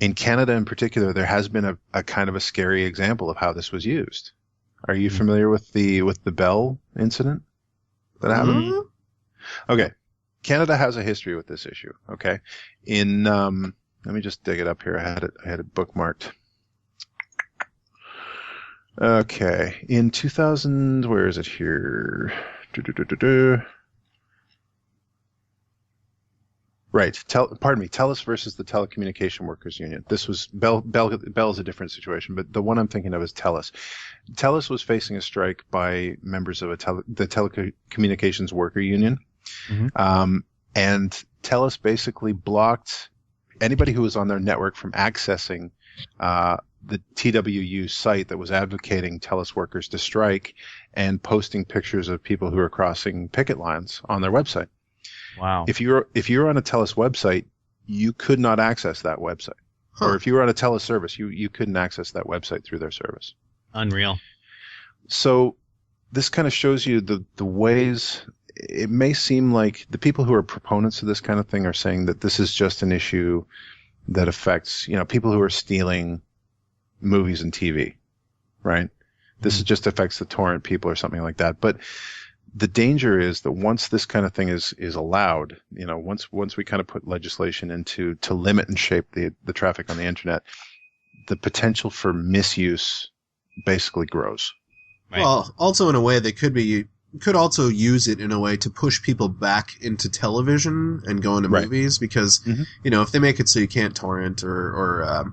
in Canada in particular, there has been a kind of a scary example of how this was used. Are you familiar with the Bell incident that happened? Okay. Canada has a history with this issue. Okay. Let me just dig it up here. I had it bookmarked. Okay. In 2000, where is it here? Right. TELUS versus the Telecommunication Workers Union. This was Bell is a different situation, but the one I'm thinking of is TELUS. TELUS was facing a strike by members of the Telecommunications Worker Union. Mm-hmm. And TELUS basically blocked anybody who was on their network from accessing the TWU site that was advocating TELUS workers to strike and posting pictures of people who are crossing picket lines on their website. Wow. If you're on a TELUS website, you could not access that website. Huh. Or if you were on a TELUS service, you couldn't access that website through their service. Unreal. So this kind of shows you the ways. It may seem like the people who are proponents of this kind of thing are saying that this is just an issue that affects, people who are stealing movies and TV, right? This just affects the torrent people or something like that. But the danger is that once this kind of thing is allowed, once we kind of put legislation into to limit and shape the traffic on the internet, the potential for misuse basically grows. Right. Well, also in a way they could also use it in a way to push people back into television and go into movies, because if they make it so you can't torrent or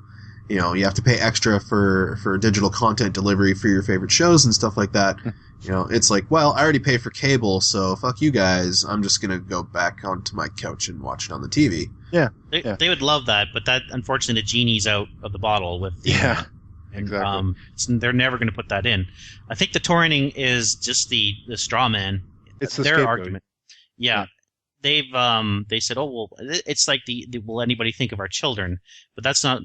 you have to pay extra for digital content delivery for your favorite shows and stuff like that. It's like, well, I already pay for cable, so fuck you guys. I'm just gonna go back onto my couch and watch it on the TV. Yeah, they would love that, but that unfortunately the genie's out of the bottle with the exactly. So they're never going to put that in. I think the torrenting is just the straw man. It's their scapegoat. Argument. Yeah. They said, oh well, it's like the will anybody think of our children? But that's not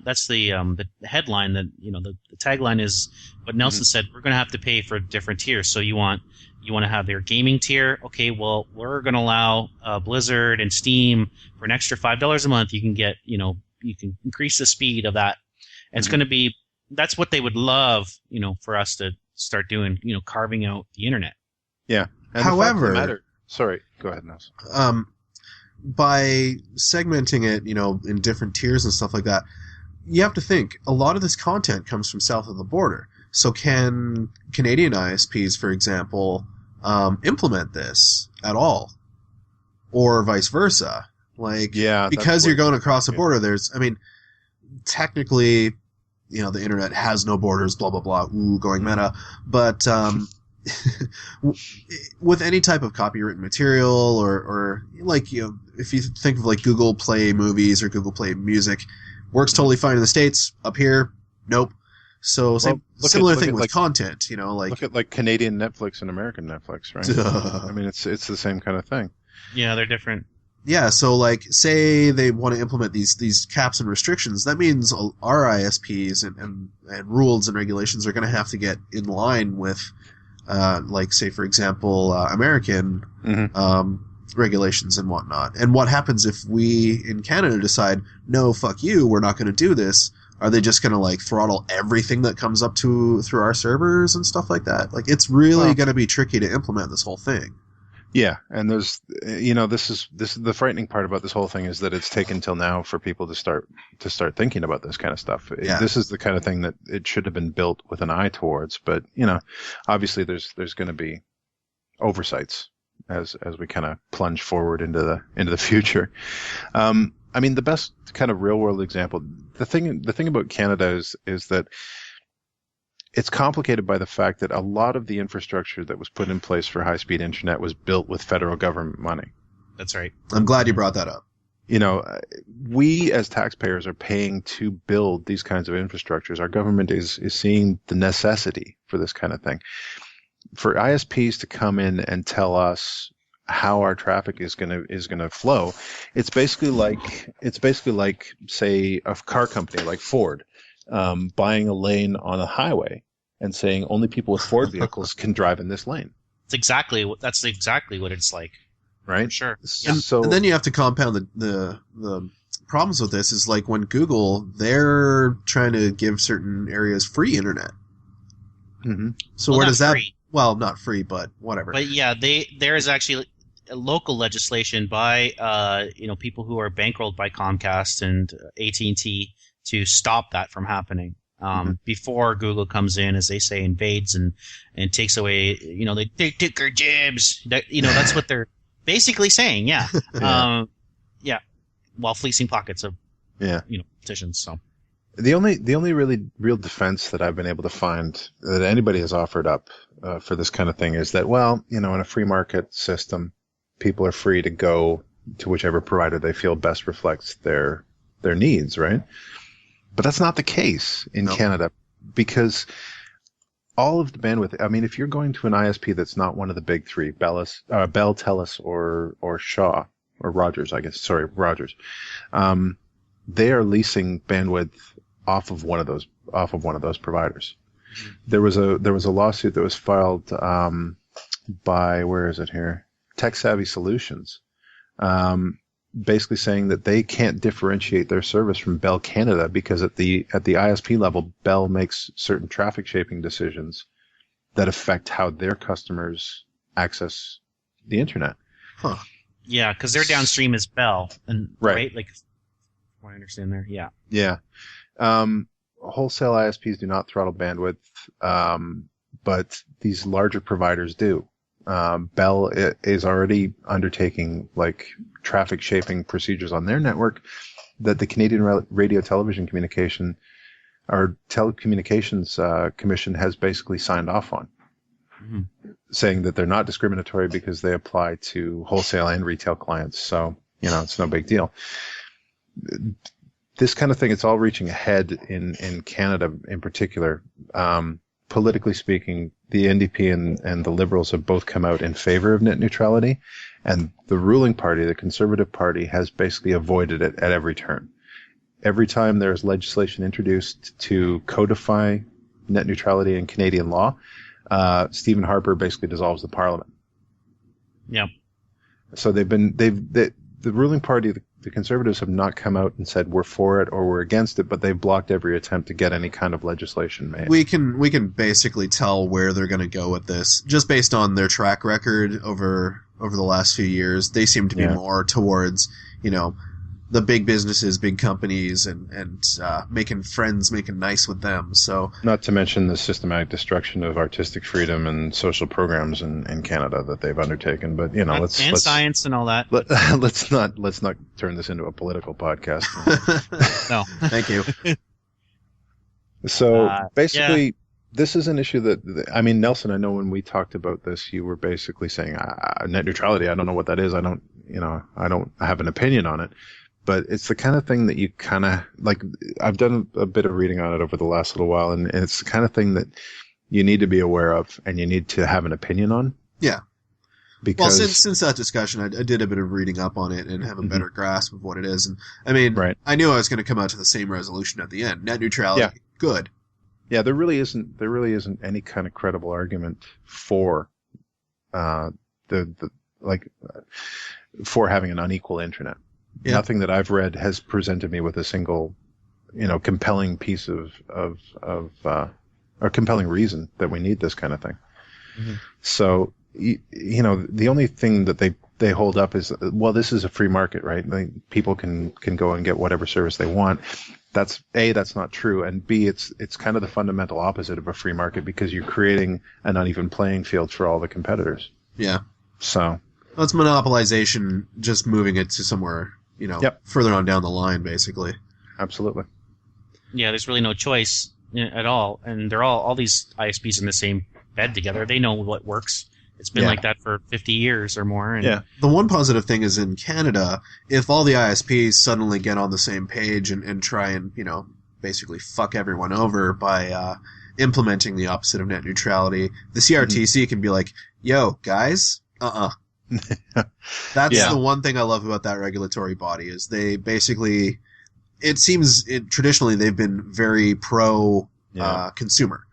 that's the headline that the tagline is what Nelson said. We're going to have to pay for different tiers. So you want to have their gaming tier? Okay, well we're going to allow Blizzard and Steam for an extra $5 a month. You can get you can increase the speed of that. And it's going to be, that's what they would love, for us to start doing, carving out the internet. Yeah. And however, sorry, go ahead, Nelson. By segmenting it, in different tiers and stuff like that, you have to think a lot of this content comes from south of the border. So can Canadian ISPs, for example, implement this at all, or vice versa? Like, because you're going across the border, technically, the internet has no borders, blah, blah, blah, going meta. But with any type of copywritten material or if you think of like Google Play Movies or Google Play Music, works totally fine in the States. Up here, nope. So similar thing with content, Look at like Canadian Netflix and American Netflix, right? I mean, it's the same kind of thing. Yeah, they're different. Yeah, so say they want to implement these caps and restrictions, that means our ISPs and rules and regulations are going to have to get in line with, say for example, American regulations and whatnot. And what happens if we in Canada decide, no, fuck you, we're not going to do this? Are they just going to throttle everything that comes up through our servers and stuff like that? It's really going to be tricky to implement this whole thing. Yeah, and there's, this is the frightening part about this whole thing is that it's taken till now for people to start thinking about this kind of stuff. Yeah. This is the kind of thing that it should have been built with an eye towards, but obviously there's going to be oversights as we kind of plunge forward into the future. I mean, the best kind of real world example, the thing about Canada is that it's complicated by the fact that a lot of the infrastructure that was put in place for high-speed internet was built with federal government money. That's right. I'm glad you brought that up. We as taxpayers are paying to build these kinds of infrastructures. Our government is seeing the necessity for this kind of thing. For ISPs to come in and tell us how our traffic is gonna flow. It's basically like say a car company like Ford buying a lane on a highway and saying only people with Ford vehicles can drive in this lane. That's exactly what it's like. Right? For sure. And, So and then you have to compound the problems with this is like when Google, they're trying to give certain areas free internet. mhm. So Well, where not does that? free. Well, not free, but whatever. But yeah, there is actually a local legislation by people who are bankrolled by Comcast and AT&T to stop that from happening. Before Google comes in, as they say, invades and takes away, they took our jobs. That's what they're basically saying. Yeah. Yeah. Yeah. While fleecing pockets of, Yeah. petitions. So. The only really real defense that I've been able to find that anybody has offered up for this kind of thing is that, well, in a free market system, people are free to go to whichever provider they feel best reflects their needs, right? But that's not the case in Canada, because all of the bandwidth. I mean, if you're going to an ISP that's not one of the big three, Bell, TELUS, or Shaw or Rogers, I guess. Sorry, Rogers. They are leasing bandwidth off of one of those providers. Mm-hmm. There was a lawsuit that was filed by, where is it here? Tech Savvy Solutions, basically saying that they can't differentiate their service from Bell Canada because at the ISP level, Bell makes certain traffic shaping decisions that affect how their customers access the internet. Huh. Yeah, because their downstream is Bell, and right, like, what I understand there. Yeah. Yeah. Wholesale ISPs do not throttle bandwidth, but these larger providers do. Bell is already undertaking like traffic shaping procedures on their network that the Canadian Radio Television Communication or Telecommunications Commission has basically signed off on, saying that they're not discriminatory because they apply to wholesale and retail clients. So, it's no big deal. This kind of thing, it's all reaching ahead in Canada in particular. Politically speaking, the NDP and the Liberals have both come out in favor of net neutrality, and the ruling party, the Conservative Party, has basically avoided it at every turn. Every time there's legislation introduced to codify net neutrality in Canadian law, Stephen Harper basically dissolves the Parliament. Yeah. So the ruling party, the Conservatives, have not come out and said we're for it or we're against it, but they've blocked every attempt to get any kind of legislation made. We can basically tell where they're going to go with this just based on their track record over the last few years. They seem to be more towards, the big businesses, big companies, and making friends, making nice with them. So, not to mention the systematic destruction of artistic freedom and social programs in Canada that they've undertaken. But let's science and all that. Let's not turn this into a political podcast. No, thank you. So basically, this is an issue that Nelson, I know when we talked about this, you were basically saying net neutrality. I don't know what that is. I don't have an opinion on it. But it's the kind of thing that you kind of like. I've done a bit of reading on it over the last little while, and it's the kind of thing that you need to be aware of and you need to have an opinion on. Yeah. Because since that discussion, I did a bit of reading up on it and have a better grasp of what it is. And right. I knew I was going to come out to the same resolution at the end. Net neutrality, good. Yeah, there really isn't any kind of credible argument for for having an unequal internet. Yeah. Nothing that I've read has presented me with a single, compelling piece of or compelling reason that we need this kind of thing. Mm-hmm. So, the only thing that they hold up is, well, this is a free market, right? Like, people can go and get whatever service they want. That's A, that's not true, and B, it's kind of the fundamental opposite of a free market because you're creating an uneven playing field for all the competitors. Yeah. So. Well, it's monopolization, just moving it to somewhere, further on down the line, basically. Absolutely. Yeah, there's really no choice at all, and they're all these ISPs in the same bed together. They know what works. It's been like that for 50 years or more. And the one positive thing is in Canada, if all the ISPs suddenly get on the same page and try and, basically fuck everyone over by implementing the opposite of net neutrality, the CRTC can be like, yo, guys, That's Yeah. the one thing I love about that regulatory body is they basically, traditionally they've been very pro Yeah. consumer.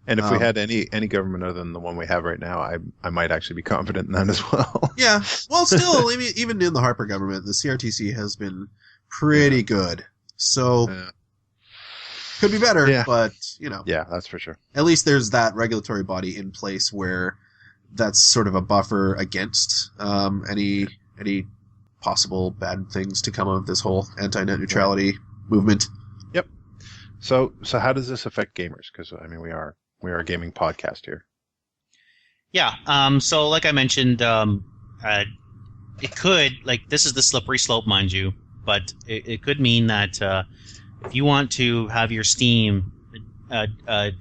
And if we had any government other than the one we have right now, I might actually be confident in that as well. Yeah. Well, still, I mean, even in the Harper government, the CRTC has been pretty good. So could be better, but Yeah, that's for sure. at least there's that regulatory body in place where that's sort of a buffer against any possible bad things to come of this whole anti-net neutrality movement. Yep. So how does this affect gamers? Because I mean, we are a gaming podcast here. Yeah. So like I mentioned, it could, like, this is the slippery slope, mind you, but it could mean that if you want to have your Steam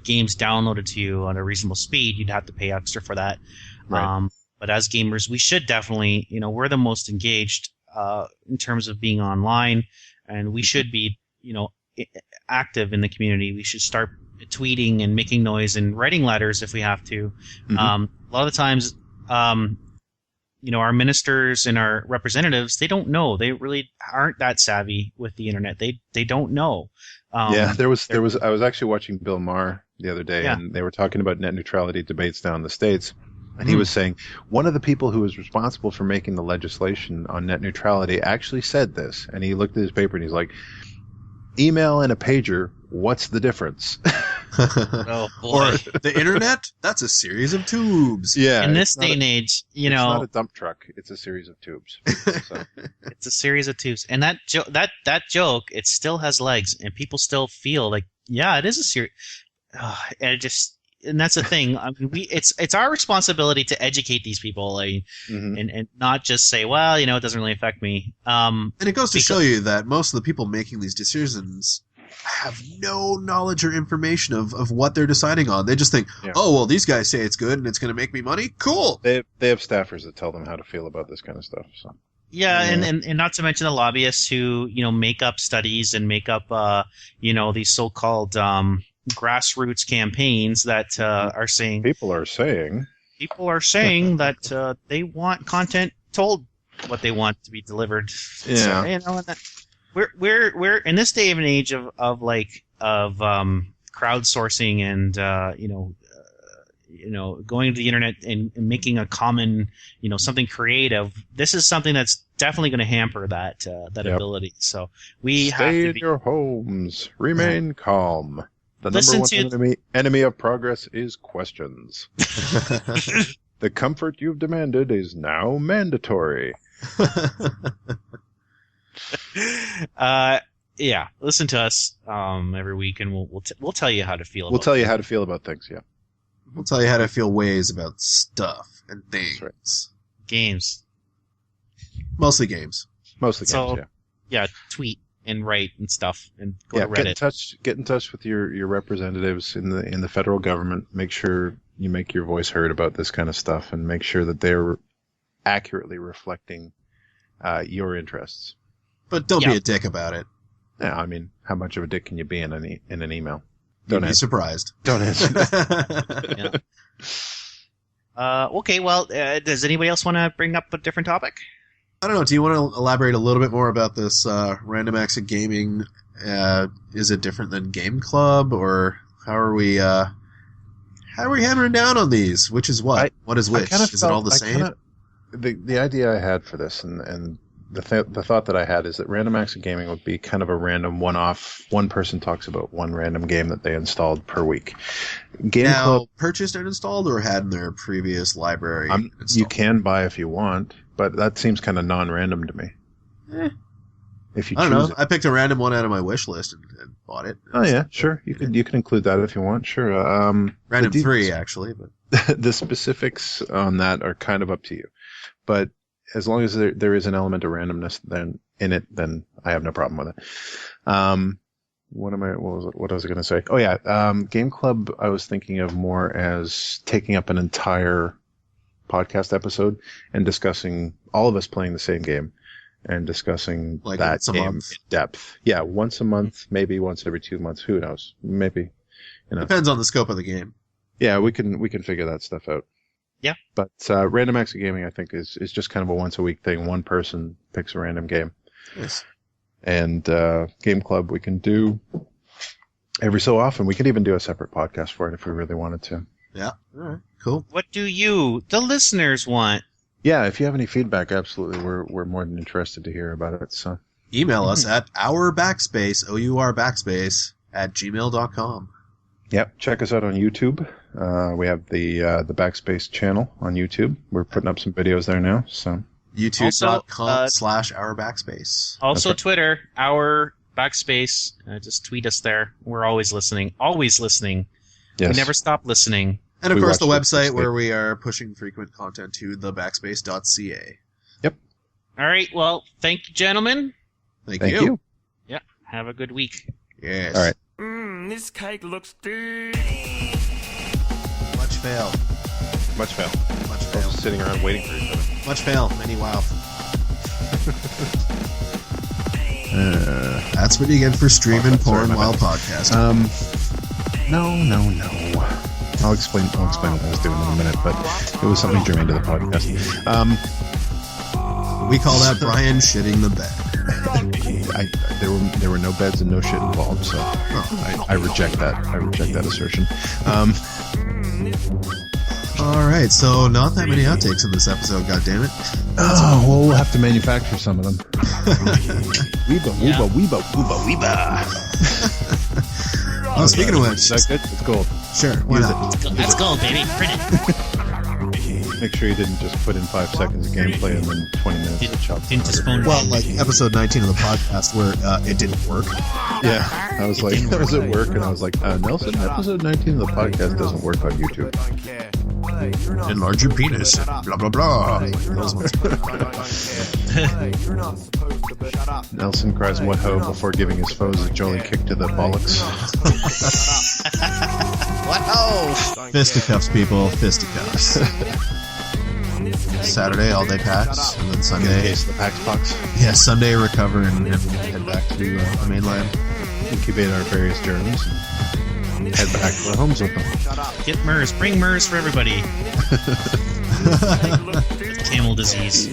games downloaded to you on a reasonable speed, you'd have to pay extra for that. Right. But as gamers, we should definitely, we're the most engaged in terms of being online, and we should be, active in the community. We should start tweeting and making noise and writing letters if we have to. Mm-hmm. A lot of the times, our ministers and our representatives, they don't know. They really aren't that savvy with the internet. They don't know. I was actually watching Bill Maher the other day, and they were talking about net neutrality debates down in the States. And he was saying one of the people who was responsible for making the legislation on net neutrality actually said this. And he looked at his paper and he's like, email and a pager, what's the difference? Oh, boy. Or the internet? That's a series of tubes. Yeah. In this day and age, it's not a dump truck. It's a series of tubes. So. It's a series of tubes. And that joke, it still has legs, and people still feel like, yeah, it is a series. And that's the thing. I mean, it's our responsibility to educate these people, and not just say, well, it doesn't really affect me. And it goes to show you that most of the people making these decisions have no knowledge or information of what they're deciding on. They just think, oh, well, these guys say it's good and it's going to make me money. Cool. They have staffers that tell them how to feel about this kind of stuff. So. Yeah, and not to mention the lobbyists who make up studies and make up these so-called grassroots campaigns that are saying people are saying that they want content told what they want to be delivered. Yeah. So, and that, we're in this day of an age of crowdsourcing and going to the internet and making a common something creative. This is something that's definitely going to hamper that ability. So we have to stay in your homes, remain calm. The Listen number one enemy of progress is questions. The comfort you've demanded is now mandatory. Listen to us every week, and we'll tell you how to feel. We'll tell you how to feel about things. Yeah, we'll tell you how to feel ways about stuff and things. Right. Games, mostly games. Yeah, tweet and write and stuff, and go to Reddit. Get in touch with your representatives in the federal government. Make sure you make your voice heard about this kind of stuff, and make sure that they're accurately reflecting your interests. But don't be a dick about it. Yeah, I mean, how much of a dick can you be in an email? Don't be surprised. Don't answer. Okay, well, does anybody else want to bring up a different topic? I don't know. Do you want to elaborate a little bit more about this random acts of gaming? Is it different than Game Club, or how are we hammering down on these? Which is what? What is which? Is it all the same? The idea I had for this, and the thought that I had is that random acts of gaming would be kind of a random one-off. One person talks about one random game that they installed per week. Game Club purchased and installed, or had in their previous library. You can buy if you want, but that seems kind of non-random to me. If you I don't know. it. I picked a random one out of my wish list and bought it. Oh yeah, sure. You can include that if you want. Sure. Random 3 actually, but the specifics on that are kind of up to you. But as long as there is an element of randomness then I have no problem with it. What was I going to say? Oh yeah, Game Club I was thinking of more as taking up an entire podcast episode and discussing all of us playing the same game and discussing like that game in depth. Yeah, once a month, maybe once every 2 months. Who knows? Maybe. Depends on the scope of the game. Yeah, we can figure that stuff out. Yeah. But Random Acts of Gaming, I think, is just kind of a once a week thing. One person picks a random game. Yes. And Game Club, we can do every so often. We could even do a separate podcast for it if we really wanted to. Yeah. All right. Cool. What do you, the listeners, want? Yeah, if you have any feedback, absolutely, we're more than interested to hear about it. So Email us at ourbackspace, OUR backspace, @gmail.com. Yep, check us out on YouTube. We have the Backspace channel on YouTube. We're putting up some videos there now. So YouTube.com/ourbackspace. Also right. Twitter, our Backspace. Just tweet us there. We're always listening. Always listening. yes, We never stop listening. And of We course, the watched it website this where week. we are pushing frequent content to thebackspace.ca. All right. Well, thank you, gentlemen. Thank Thank you. Yeah. Have a good week. Yes. All right. This cake looks good. Much fail. Much fail. Much We're fail. just sitting around waiting for each other. Much fail. Many wow. That's what you get for streaming porn while podcasting. No. I'll explain what I was doing in a minute, but it was something germane to the podcast. We call that Brian shitting the bed. There were no beds and no shit involved, so I reject that. I reject that assertion. All right, so not that many outtakes in this episode. God damn it! Oh, well, we'll have to manufacture some of them. Weeba. Oh, speaking of which, Is that good? It's gold. sure, why Use not? Let's go, baby. Print it. Make sure you didn't just put in 5 seconds of gamelplay and then 20 minutes of chop. Didn't just phone Well, like episode 19 of the podcast where it didn't work. Yeah, I was like, I was at work and I was like, Nelson, episode 19 of the podcast doesn't work on YouTube. Enlarge your penis. Blah blah blah. Those ones. Nelson cries what ho before giving his foes a jolly kick to the bollocks. Wow. Fisticuffs, people. Fisticuffs. Saturday, all day packs, and then In the Sunday. case of the Pax Pox, Yeah, Sunday recover and head back to the mainland. incubate our various germs and head back to our homes with them. Get MERS. Bring MERS for everybody. With camel disease.